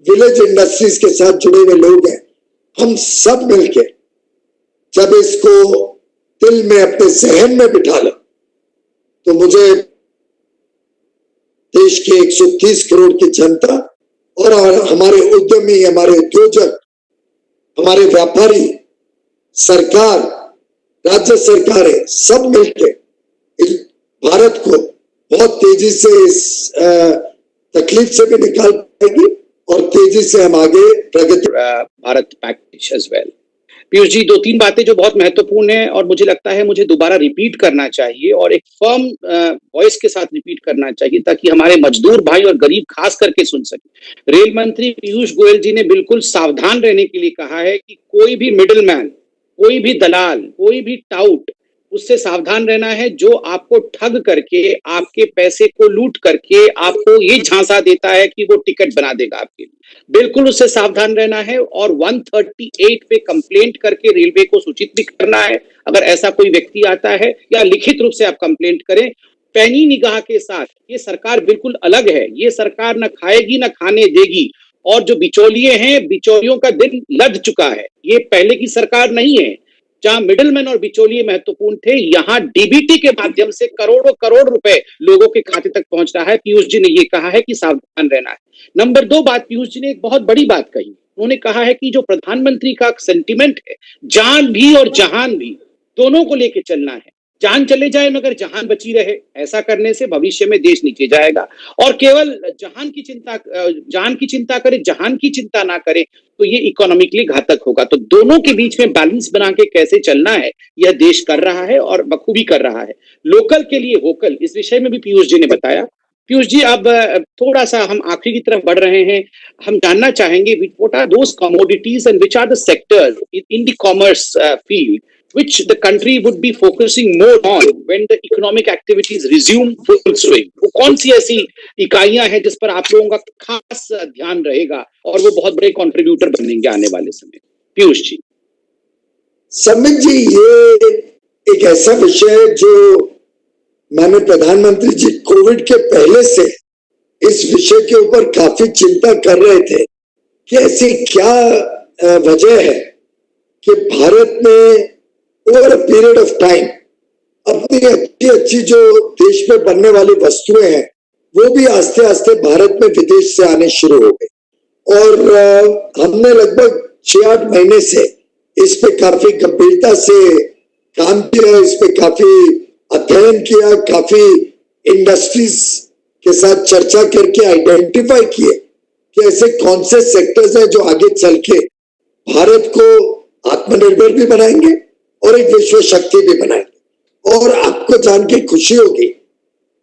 विलेज इंडस्ट्रीज के साथ जुड़े हुए लोग हैं, हम सब मिलके जब इसको दिल में अपने सहन में बिठा लें तो मुझे देश के 130 करोड़ की जनता और हमारे उद्यमी, हमारे उद्योजक, हमारे व्यापारी, सरकार, राज्य सरकारें सब मिलके इस भारत को बहुत तेजी से इस तकलीफ से भी निकाल पाएगी और तेजी से हम आगे प्रगति। Bharat package as well. Piyush ji, 2-3 बातें जो बहुत महत्वपूर्ण है और मुझे लगता है मुझे दोबारा रिपीट करना चाहिए और एक फर्म वॉइस के साथ रिपीट करना चाहिए ताकि हमारे मजदूर भाई और गरीब खास करके सुन सके। रेल मंत्री पीयूष गोयल जी ने बिल्कुल सावधान रहने के लिए कहा है कि कोई भी मिडिलमैन, कोई भी दलाल, कोई भी टाउट, उससे सावधान रहना है जो आपको ठग करके, आपके पैसे को लूट करके आपको ये झांसा देता है कि वो टिकट बना देगा आपके लिए। बिल्कुल उससे सावधान रहना है और 138 पे कंप्लेंट करके रेलवे को सूचित भी करना है। अगर ऐसा कोई व्यक्ति आता है या लिखित रूप से आप कंप्लेंट करें, पैनी निगाह के साथ। ये सरकार बिल्कुल अलग है, ये सरकार न खाएगी न खाने देगी और जो बिचौलिए हैं, बिचौलियों का दिन लद चुका है। ये पहले की सरकार नहीं है जहां मिडिलमैन और बिचौलिए महत्वपूर्ण थे, यहाँ डीबीटी के माध्यम से करोड़ों करोड़ रुपए लोगों के खाते तक पहुंच रहा है। पीयूष जी ने ये कहा है कि सावधान रहना है। नंबर 2 बात, पीयूष जी ने एक बहुत बड़ी बात कही। उन्होंने कहा है कि जो प्रधानमंत्री का सेंटिमेंट है, जान भी और जहान भी दोनों को लेके चलना है। जान चले जाए मगर जहान बची रहे, ऐसा करने से भविष्य में देश नीचे जाएगा। और केवल जान की चिंता करे, जहान की चिंता ना करे तो ये इकोनॉमिकली घातक होगा। तो दोनों के बीच में बैलेंस बना के कैसे चलना है, यह देश कर रहा है और बखूबी कर रहा है। लोकल के लिए वोकल, इस विषय में भी पीयूष जी ने बताया। पीयूष जी, अब थोड़ा सा हम आखिरी की तरफ बढ़ रहे हैं। हम जानना चाहेंगे what are those commodities and which are the sectors in the commerce field which the country would be focusing more on when the economic activities resume full swing? वो कौन सी ऐसी इकाइयां हैं जिस पर आप लोगों का खास ध्यान रहेगा और वो बहुत बड़े कंट्रीब्यूटर बनेंगे आने वाले समय? पीयूष जी। सम्मित जी, ये एक ऐसा विषय है जो माननीय प्रधानमंत्री जी कोविड के पहले से इस विषय के ऊपर काफी चिंता कर रहे थे कि ऐसी क्या वजह है कि भारत में over a period of time अपनी अच्छी जो देश में बनने वाली वस्तुएं हैं वो भी आस्ते आस्ते भारत में विदेश से आने शुरू हो गए। और हमने लगभग 6-8 महीने से इस पे काफी गंभीरता से काम किया, इस पे काफी अध्ययन किया, काफी इंडस्ट्रीज के साथ चर्चा करके आइडेंटिफाई किए कि ऐसे कौन से सेक्टर्स हैं जो आगे चल के भारत को आत्मनिर्भर भी बनाएंगे और एक विश्व शक्ति भी बनाएंगे। और आपको जान के खुशी होगी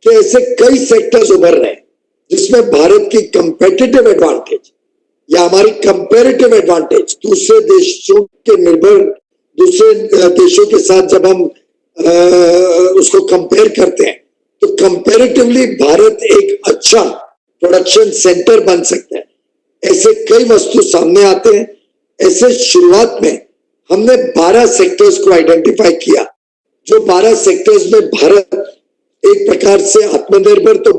कि ऐसे कई सेक्टर्स उभर रहे हैं जिसमें भारत की कंपेटिटिव एडवांटेज या हमारी कंपैरेटिव एडवांटेज दूसरे देशों के साथ जब हम उसको कंपेयर करते हैं तो कंपैरेटिवली भारत एक अच्छा प्रोडक्शन सेंटर बन सकता है। ऐसे कई वस्तु सामने आते हैं। ऐसे शुरुआत में हमने 12 सेक्टर्स को आइडेंटिफाई किया, जो 12 सेक्टर्स में भारत एक प्रकार से आत्मनिर्भर तो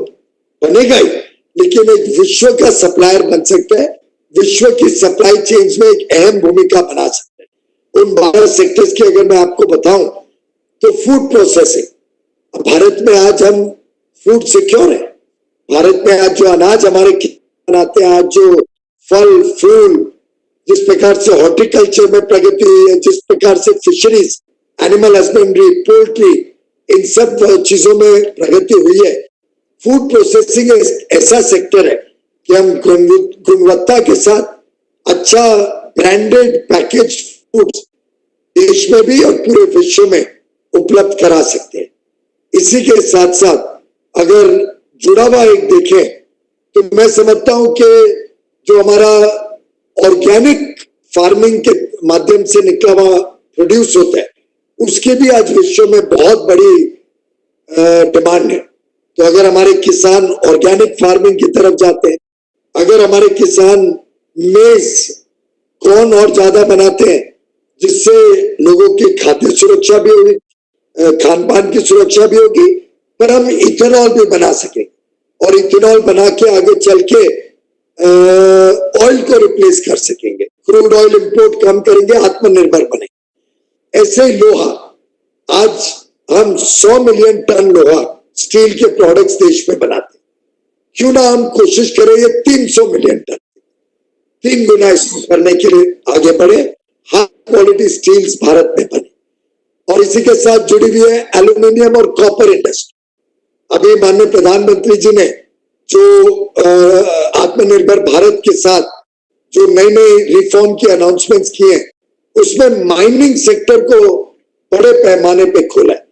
बनेगा ही, लेकिन एक विश्व का सप्लायर बन सकता है, विश्व की सप्लाई चेन्स में एक अहम भूमिका बना सकता है। उन 12 सेक्टर्स की अगर मैं आपको बताऊं तो फूड प्रोसेसिंग, भारत में आज हम फूड सिक्योर है। भारत में आज जो अनाज हमारे बनाते हैं, आज जो फल फूल जिस प्रकार से हॉर्टिकल्चर में प्रगति हुई है, जिस प्रकार से फिशरीज, एनिमल हस्बेंड्री, पोल्ट्री, इन सब चीजों में प्रगति हुई है। फूड प्रोसेसिंग ऐसा सेक्टर है कि हम गुणवत्ता के साथ अच्छा ब्रांडेड पैकेज फूड देश में भी और पूरे विश्व में उपलब्ध करा सकते हैं। इसी के साथ साथ अगर जुड़ा हुआ एक देखें तो मैं समझता हूं कि जो हमारा ऑर्गेनिक फार्मिंग के माध्यम से निकला हुआ प्रोड्यूस होता है, उसकी भी आज विश्व में बहुत बड़ी डिमांड है। तो अगर हमारे किसान ऑर्गेनिक फार्मिंग की तरफ जाते हैं, अगर हमारे किसान मेज कॉर्न और ज्यादा बनाते हैं, जिससे लोगों की खाद्य सुरक्षा भी होगी, खान पान की सुरक्षा भी होगी, पर हम इथेनॉल भी बना सकेंगे और इथेनॉल बना के आगे चल के ऑयल को रिप्लेस कर सकेंगे, क्रूड ऑयल इंपोर्ट कम करेंगे, आत्मनिर्भर बनेंगे। ऐसे ही लोहा, आज हम 100 मिलियन टन लोहा स्टील के प्रोडक्ट्स देश में बनाते हैं, क्यों ना हम कोशिश करें ये 300 मिलियन टन, 3 गुना इसको करने के लिए आगे बढ़े, हाई क्वालिटी स्टील्स भारत में बने। और इसी के साथ जुड़ी हुई है एल्यूमिनियम और कॉपर इंडस्ट्री। अभी माननीय प्रधानमंत्री जी ने जो आत्मनिर्भर भारत के साथ जो नई नई रिफॉर्म की अनाउंसमेंट्स किए हैं, उसमें माइनिंग सेक्टर को बड़े पैमाने पे खोला है।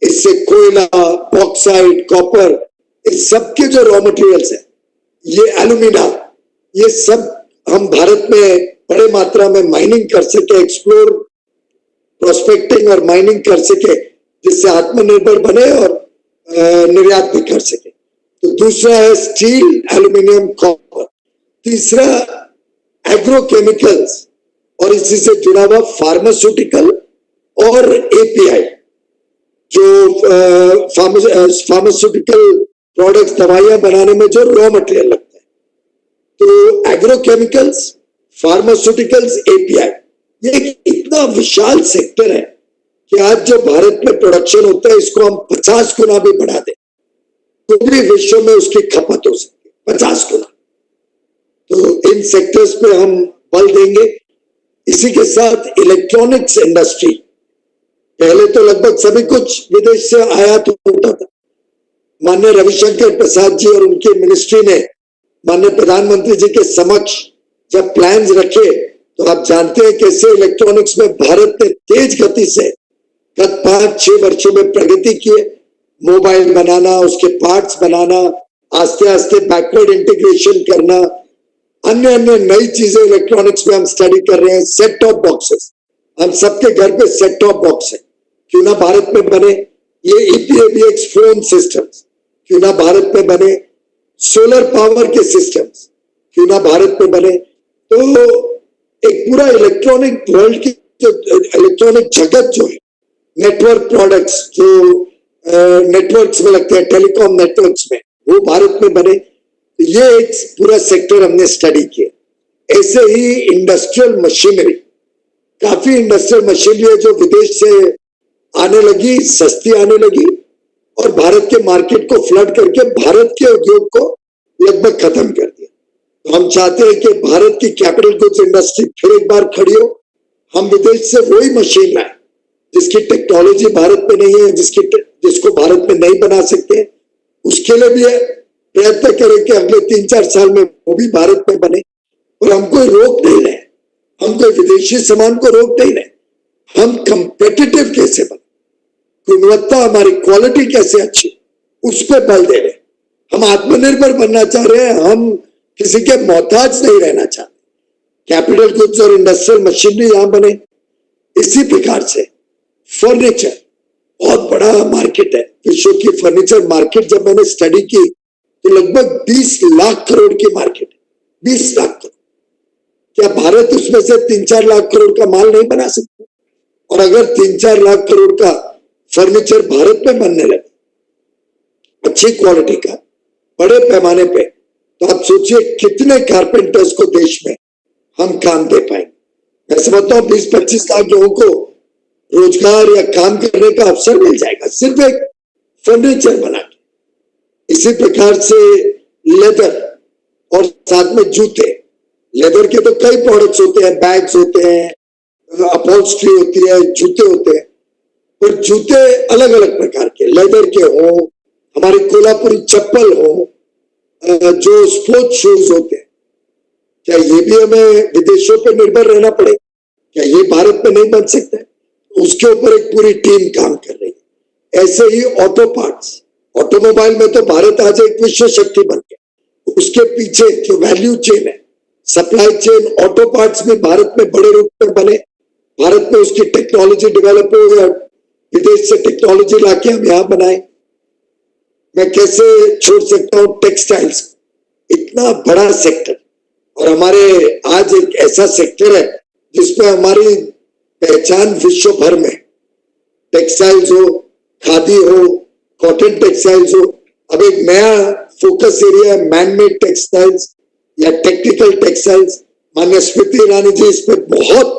इससे कोयला, बॉक्साइट, कॉपर, इस सब के जो रॉ मटेरियल्स है, ये एल्यूमिना, ये सब हम भारत में बड़े मात्रा में माइनिंग कर सके, एक्सप्लोर, प्रोस्पेक्टिंग और माइनिंग कर सके, जिससे आत्मनिर्भर बने और निर्यात भी कर सके। तो दूसरा है स्टील, एल्यूमिनियम, कॉपर। तीसरा एग्रोकेमिकल्स और इसी से जुड़ा हुआ फार्मास्यूटिकल और एपीआई, जो फार्मास्यूटिकल प्रोडक्ट्स, दवाइयां बनाने में जो रॉ मटेरियल लगता है, तो एग्रोकेमिकल्स, फार्मास्यूटिकल्स, एपीआई, ये एक इतना विशाल सेक्टर है कि आज जो भारत में प्रोडक्शन होता है, इसको हम 50 गुना भी बढ़ा दें तो भी विश्व में उसकी खपत हो सकती है 50 गुना। तो इन सेक्टर्स पे हम बल देंगे। इसी के साथ इलेक्ट्रॉनिक्स इंडस्ट्री, पहले तो लगभग सभी कुछ विदेश से आयात होता था। माननीय रविशंकर प्रसाद जी और उनकी मिनिस्ट्री ने माननीय प्रधानमंत्री जी के समक्ष जब प्लान्स रखे, तो आप जानते हैं कैसे इलेक्ट्रॉनिक्स में भारत ने तेज गति से गत 5-6 वर्षों में प्रगति की है। मोबाइल बनाना, उसके पार्ट्स बनाना, आस्ते आस्ते बैकवर्ड इंटीग्रेशन करना, अन्य अन्य नई चीजें इलेक्ट्रॉनिक्स में हम स्टडी कर रहे हैं। सेट टॉप बॉक्सेस, हम सबके घर पे सेट टॉप बॉक्स है, क्यों ना भारत में बने। ये EPABX फोन सिस्टम्स क्यों ना भारत में बने। सोलर पावर के सिस्टम्स क्यों ना भारत में बने। तो एक पूरा इलेक्ट्रॉनिक वर्ल्ड की जो इलेक्ट्रॉनिक जगत जो है, नेटवर्क प्रोडक्ट्स जो नेटवर्क्स में लगते हैं, टेलीकॉम नेटवर्क्स में, वो भारत में बने। ये एक पूरा सेक्टर हमने स्टडी किया। ऐसे ही इंडस्ट्रियल मशीनरी, काफी इंडस्ट्रियल मशीनरी है जो विदेश से आने लगी, सस्ती आने लगी और भारत के मार्केट को फ्लड करके भारत के उद्योग को लगभग खत्म कर दिया। तो हम चाहते हैं कि भारत की कैपिटल गुड्स इंडस्ट्री फिर एक बार खड़ी हो। हम विदेश से वही मशीन लाए जिसकी टेक्नोलॉजी भारत में नहीं है, जिसको भारत में नहीं बना सकते, उसके लिए भी प्रयत्न करें कि अगले 3-4 साल में वो भी भारत में बने। और हम कोई रोक नहीं रहे, हम कोई विदेशी सामान को रोक नहीं रहे, हम कंपेटिटिव कैसे बने, गुणवत्ता, हमारी क्वालिटी कैसे अच्छी, उस पर बल दे रहे। हम आत्मनिर्भर बनना चाह रहे हैं, हम किसी के मोहताज नहीं रहना चाहते। कैपिटल गुड्स और इंडस्ट्रियल मशीनरी यहां बने। इसी प्रकार से फर्नीचर बहुत बड़ा मार्केट है, विश्व की फर्नीचर मार्केट जब मैंने स्टडी की तो लगभग 20 लाख करोड़ की मार्केट है। 20 लाख करोड़। क्या भारत उसमें से 3-4 लाख करोड़ का माल नहीं बना सकता? और अगर 3-4 लाख करोड़ का फर्नीचर भारत में बनने लगे अच्छी क्वालिटी का, बड़े पैमाने पे, तो आप सोचिए कितने कारपेंटर्स को देश में हम काम दे पाएंगे। मैं समझता हूं 20-25 लाख लोगों को रोजगार या काम करने का अवसर मिल जाएगा, सिर्फ एक फर्नीचर बना के। इसी प्रकार से लेदर और साथ में जूते, लेदर के तो कई प्रोडक्ट्स होते हैं, बैग्स होते हैं, अपॉल्स्ट्री होती है, जूते होते हैं, और जूते अलग अलग प्रकार के, लेदर के हो, हमारे कोल्हापुरी चप्पल हो, जो स्पोर्ट्स शूज होते हैं, क्या ये भी हमें विदेशों पर निर्भर रहना पड़ेगा? क्या ये भारत में नहीं बन सकता है? उसके ऊपर एक पूरी टीम काम कर रही है। ऐसे ही ऑटो पार्ट्स, ऑटोमोबाइल में तो भारत आज एक विश्व शक्ति बन गया, उसके पीछे जो वैल्यू चेन है, सप्लाई चेन, ऑटो पार्ट्स भी भारत में बड़े रूप में बने, भारत में उसकी टेक्नोलॉजी डेवलप हो या विदेश से टेक्नोलॉजी लाके हम यहाँ बनाए। मैं कैसे छोड़ सकता हूँ टेक्सटाइल्स, इतना बड़ा सेक्टर, और हमारे आज एक ऐसा सेक्टर है जिसमें हमारी पहचान विश्व भर में, टेक्सटाइल्स हो, खादी हो, कॉटन टेक्सटाइल्स हो, अब एक नया फोकस एरिया है मैनमेड टेक्सटाइल्स या टेक्निकल टेक्सटाइल्स। माननीय स्मृति ईरानी जी इस पर बहुत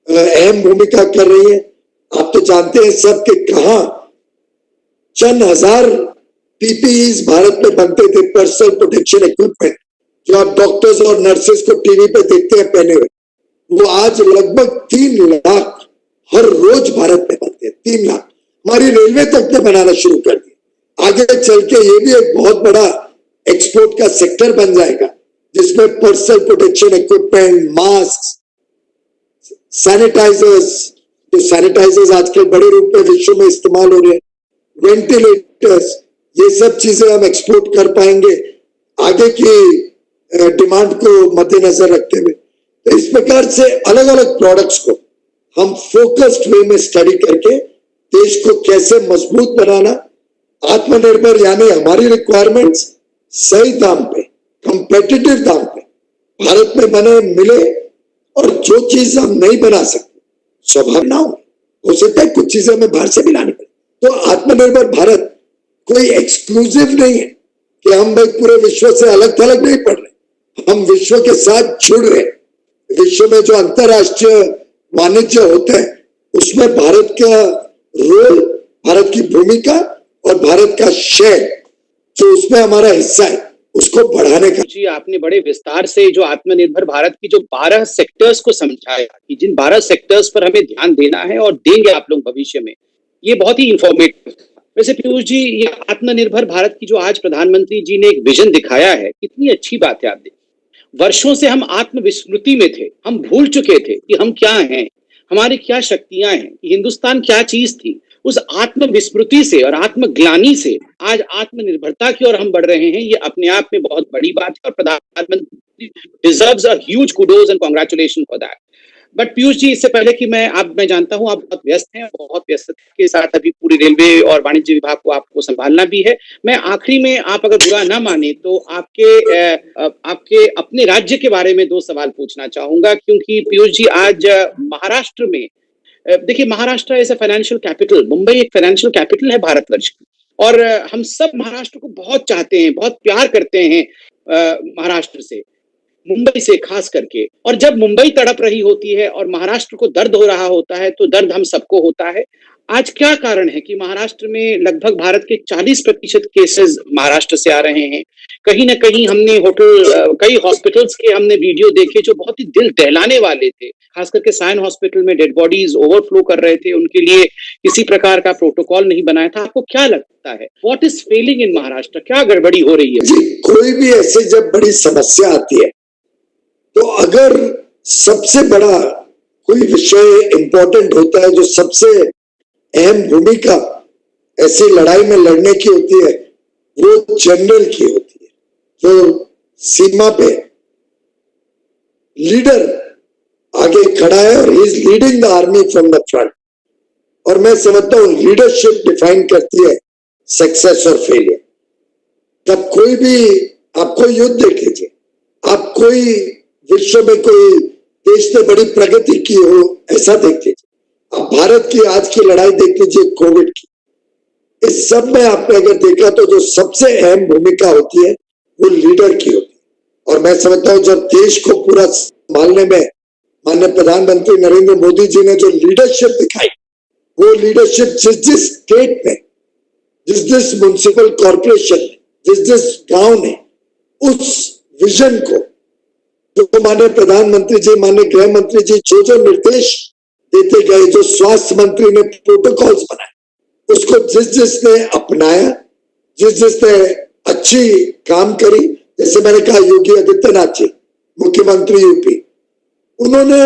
अहम भूमिका कर रही है। आप तो जानते हैं सब के कहा चंद हजार पीपीईज भारत में बनते थे, पर्सनल प्रोटेक्शन इक्विपमेंट, जो आप डॉक्टर्स और नर्सेस को टीवी पे देखते हैं पहने हुए, वो आज लगभग 3 लाख हर रोज भारत में बनते हैं। 3 लाख हमारी रेलवे तक ने बनाना शुरू कर दिया। आगे चल के ये भी एक बहुत बड़ा एक्सपोर्ट का सेक्टर बन जाएगा, जिसमें personal protection equipment, mask, sanitisers, जो सैनिटाइजर्स आजकल बड़े रूप में विश्व में इस्तेमाल हो रहे हैं, वेंटिलेटर्स, ये सब चीजें हम एक्सपोर्ट कर पाएंगे आगे की डिमांड को मद्देनजर रखते हुए। तो इस प्रकार से अलग अलग प्रोडक्ट्स को हम फोकस्ड वे में स्टडी करके देश को कैसे मजबूत बनाना, आत्मनिर्भर यानी हमारी रिक्वायरमेंट्स सही दाम पे, कंपेटिटिव दाम पे भारत में बने मिले, और जो चीज हम नहीं बना सकते स्वाभाविक ना हो सकता है कुछ चीजें हमें बाहर से भी लानी पड़े। तो आत्मनिर्भर भारत कोई एक्सक्लूसिव नहीं है कि हम भाई पूरे विश्व से अलग थलग नहीं पड़ रहे, हम विश्व के साथ जुड़ रहे। विश्व में जो अंतरराष्ट्रीय वाणिज्य होता है उसमें भारत का रोल, भारत की भूमिका और भारत का शेयर, जो उसमें हमारा हिस्सा है, उसको बढ़ाने का। जी, आपने बड़े विस्तार से जो आत्मनिर्भर भारत की जो 12 सेक्टर्स को समझाया कि जिन 12 सेक्टर्स पर हमें ध्यान देना है और देंगे आप लोग भविष्य में, ये बहुत ही इंफॉर्मेटिव। वैसे पीयूष जी, ये आत्मनिर्भर भारत की जो आज प्रधानमंत्री जी ने एक विजन दिखाया है, कितनी अच्छी बात है। आप देखिए, वर्षों से हम आत्मविस्मृति में थे, हम भूल चुके थे कि हम क्या हैं, हमारी क्या शक्तियां हैं, हिंदुस्तान क्या चीज थी। उस आत्मविस्मृति से और आत्मग्लानि से आज आत्मनिर्भरता की ओर हम बढ़ रहे हैं। ये अपने आप में बहुत बड़ी बात है और प्रधानमंत्री deserves a huge kudos and congratulation for that. But Piyush ji, इससे पहले कि मैं जानता हूं आप बहुत व्यस्त हैं, बहुत व्यस्तता के साथ अभी पूरी रेलवे और वाणिज्य विभाग को आपको संभालना भी है। मैं आखिरी में, आप अगर बुरा ना माने तो आपके अपने राज्य के बारे में 2 सवाल पूछना चाहूंगा, क्योंकि पीयूष जी आज महाराष्ट्र में, देखिए Maharashtra as a financial capital, Mumbai एक फाइनेंशियल कैपिटल है भारतवर्ष की, और हम सब महाराष्ट्र को बहुत चाहते हैं, बहुत प्यार करते हैं महाराष्ट्र से, मुंबई से खास करके। और जब मुंबई तड़प रही होती है और महाराष्ट्र को दर्द हो रहा होता है, तो दर्द हम सबको होता है। आज क्या कारण है कि महाराष्ट्र में लगभग भारत के 40% केसेस महाराष्ट्र से आ रहे हैं? कहीं ना कहीं हमने कई हॉस्पिटल्स के हमने वीडियो देखे जो बहुत ही दिल दहलाने वाले थे, खास करके साइन हॉस्पिटल में डेड बॉडीज ओवरफ्लो कर रहे थे, उनके लिए किसी प्रकार का प्रोटोकॉल नहीं बनाया था। आपको क्या लगता है, व्हाट इज फेलिंग इन महाराष्ट्र, क्या गड़बड़ी हो रही है? जी, कोई भी ऐसे जब बड़ी समस्या आती है तो अगर सबसे बड़ा कोई विषय इंपॉर्टेंट होता है, जो सबसे अहम भूमिका ऐसी लड़ाई में लड़ने की होती है, वो जनरल की होती है, जो सीमा पे लीडर आगे खड़ा है और he is leading the army from the front. और मैं समझता हूं लीडरशिप डिफाइन करती है सक्सेस और फेलियर। जब कोई भी, आप कोई युद्ध देख लीजिए, आप कोई विश्व में कोई देश ने बड़ी प्रगति की हो ऐसा देख लीजिए, आप भारत की आज की लड़ाई देख लीजिए कोविड की, इस सब में आपने अगर देखा तो जो सबसे अहम भूमिका होती है वो लीडर की होती है। और मैं समझता हूं जब देश को पूरा संभालने में माननीय प्रधानमंत्री नरेंद्र मोदी जी ने जो लीडरशिप दिखाई, वो लीडरशिप जिस स्टेट में, जिस म्युनिसिपल कॉर्पोरेशन, जिस गांव ने उस विजन को, जो जो माननीय प्रधानमंत्री जी, माननीय गृह मंत्री जी जो निर्देश देते गए, जो स्वास्थ्य मंत्री ने प्रोटोकॉल्स बनाए, उसको जिसने अपनाया, जिसने अच्छी काम करी, जैसे मैंने कहा योगी आदित्यनाथ जी मुख्यमंत्री यूपी, उन्होंने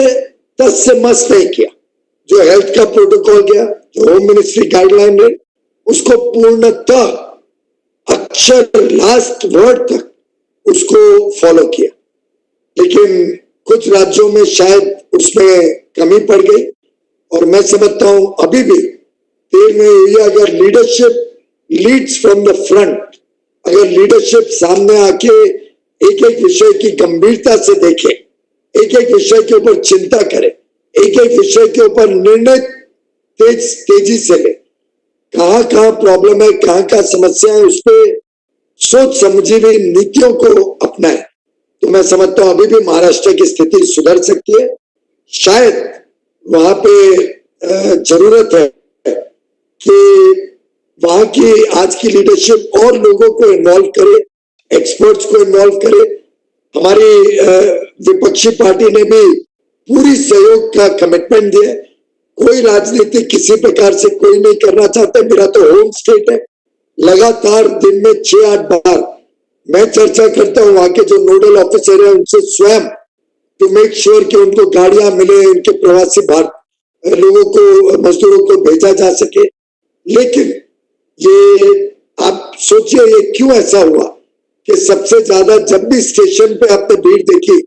10 से मस नहीं किया। जो हेल्थ का प्रोटोकॉल गया, जो होम मिनिस्ट्री गाइडलाइन है, उसको पूर्णतः अक्षर लास्ट वर्ड तक उसको फॉलो किया। लेकिन कुछ राज्यों में शायद उसमें कमी पड़ गई, और मैं समझता हूं अभी भी देर नहीं हुई है। अगर leadership leads from the front, अगर लीडरशिप सामने आके एक एक विषय की गंभीरता से देखे, एक एक विषय के ऊपर चिंता करे, एक एक विषय के ऊपर निर्णय तेजी से ले, कहां प्रॉब्लम है, कहां समस्या है, उस पर सोच समझी हुई नीतियों को अपनाए, तो मैं समझता हूं अभी भी महाराष्ट्र की स्थिति सुधर सकती है। शायद वहां पे जरूरत है कि वहां की आज की लीडरशिप और लोगों को इन्वॉल्व करे, एक्सपर्ट्स को इन्वॉल्व करे। हमारी विपक्षी पार्टी ने भी पूरी सहयोग का कमिटमेंट दिया। कोई राजनीति किसी प्रकार से कोई नहीं करना चाहता। मेरा तो होम स्टेट है, लगातार दिन में 6-8 बार मैं चर्चा करता हूं वहां के जो नोडल ऑफिसर है उनसे स्वयं, टू मेक श्योर कि उनको गाड़ियां मिले, उनके प्रवासी भारत लोगों को, मजदूरों को भेजा जा सके। लेकिन ये आप सोचिए ये क्यों ऐसा हुआ कि सबसे ज्यादा जब भी स्टेशन पे आपने भीड़ देखी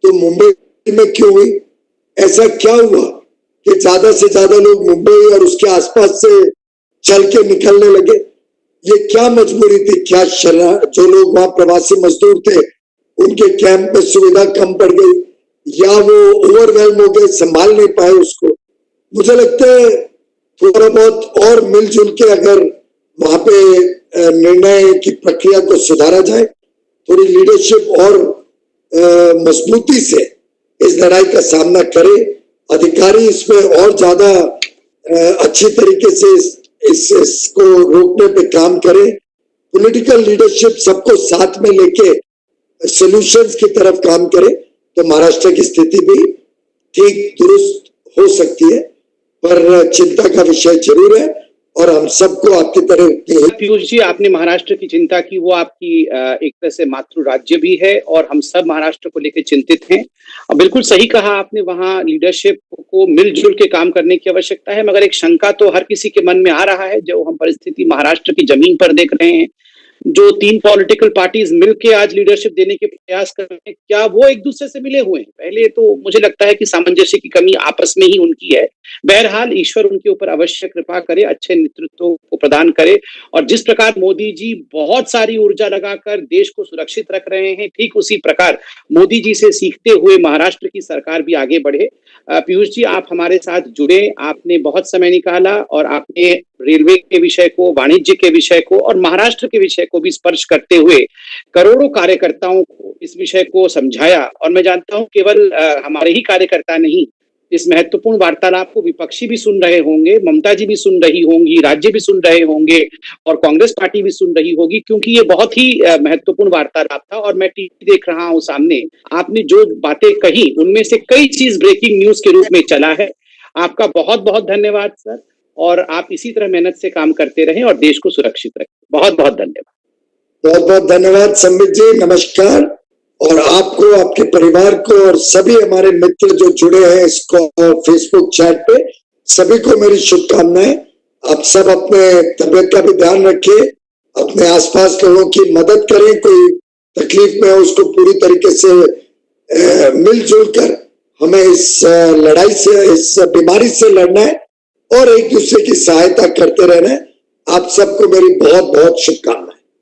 तो मुंबई में क्यों हुई? ऐसा क्या हुआ कि ज्यादा से ज्यादा लोग मुंबई और उसके आसपास से चल के निकलने लगे? ये क्या मजबूरी थी? क्या जो लोग वहां प्रवासी मजदूर थे उनके कैंप में सुविधा कम पड़ गई, या वो ओवरवेल्म हो गए, संभाल नहीं पाए उसको? मुझे लगता है थोड़ा बहुत और मिलजुल के अगर वहां पे निर्णय की प्रक्रिया को सुधारा जाए, थोड़ी लीडरशिप और मजबूती से इस लड़ाई का सामना करे, अधिकारी इसमें और ज्यादा अच्छी तरीके से इसको रोकने पे काम करे, पॉलिटिकल लीडरशिप सबको साथ में लेके सॉल्यूशंस की तरफ काम करे, तो महाराष्ट्र की स्थिति भी ठीक दुरुस्त हो सकती है। पर चिंता का विषय जरूर है और हम सबको आपकी तरह पीयूष जी, आपने महाराष्ट्र की चिंता की, वो आपकी एक तरह से मातृ राज्य भी है और हम सब महाराष्ट्र को लेकर चिंतित हैं। और बिल्कुल सही कहा आपने, वहाँ लीडरशिप को मिलजुल के काम करने की आवश्यकता है। मगर एक शंका तो हर किसी के मन में आ रहा है, जो हम परिस्थिति महाराष्ट्र की जमीन पर देख रहे हैं, जो 3 पॉलिटिकल पार्टीज मिलके आज लीडरशिप देने के प्रयास कर रहे हैं, क्या वो एक दूसरे से मिले हुए हैं? पहले तो मुझे लगता है कि सामंजस्य की कमी आपस में ही उनकी है। बहरहाल ईश्वर उनके ऊपर अवश्य कृपा करे, अच्छे नेतृत्व को प्रदान करे, और जिस प्रकार मोदी जी बहुत सारी ऊर्जा लगाकर देश को सुरक्षित रख रहे हैं, ठीक उसी प्रकार मोदी जी से सीखते हुए महाराष्ट्र की सरकार भी आगे बढ़े। पीयूष जी, आप हमारे साथ जुड़े, आपने बहुत समय निकाला और आपने रेलवे के विषय को, वाणिज्य के विषय को और महाराष्ट्र के विषय को भी स्पर्श करते हुए करोड़ों कार्यकर्ताओं को इस विषय को समझाया। और मैं जानता हूं केवल हमारे ही कार्यकर्ता नहीं, इस महत्वपूर्ण वार्तालाप को विपक्षी भी सुन रहे होंगे, ममता जी भी सुन रही होंगी, राज्य भी सुन रहे होंगे और कांग्रेस पार्टी भी सुन रही होगी, क्योंकि ये बहुत ही महत्वपूर्ण वार्तालाप था। और मैं टीवी देख रहा हूं सामने, आपने जो बातें कही उनमें से कई चीज ब्रेकिंग न्यूज के रूप में चला है। आपका बहुत बहुत धन्यवाद सर, और आप इसी तरह मेहनत से काम करते रहें और देश को सुरक्षित रखें। बहुत बहुत धन्यवाद। बहुत बहुत धन्यवाद संबित जी, नमस्कार। और आपको, आपके परिवार को और सभी हमारे मित्र जो जुड़े हैं इसको फेसबुक चैट पे, सभी को मेरी शुभकामनाएं। आप सब अपने तबियत का भी ध्यान रखें, अपने आसपास लोगों की मदद करें, कोई तकलीफ में हो उसको पूरी तरीके से मिलजुल कर हमें इस लड़ाई से, इस बीमारी से लड़ना है और एक दूसरे की सहायता करते रहना है। आप सबको मेरी बहुत बहुत शुभकामनाएं।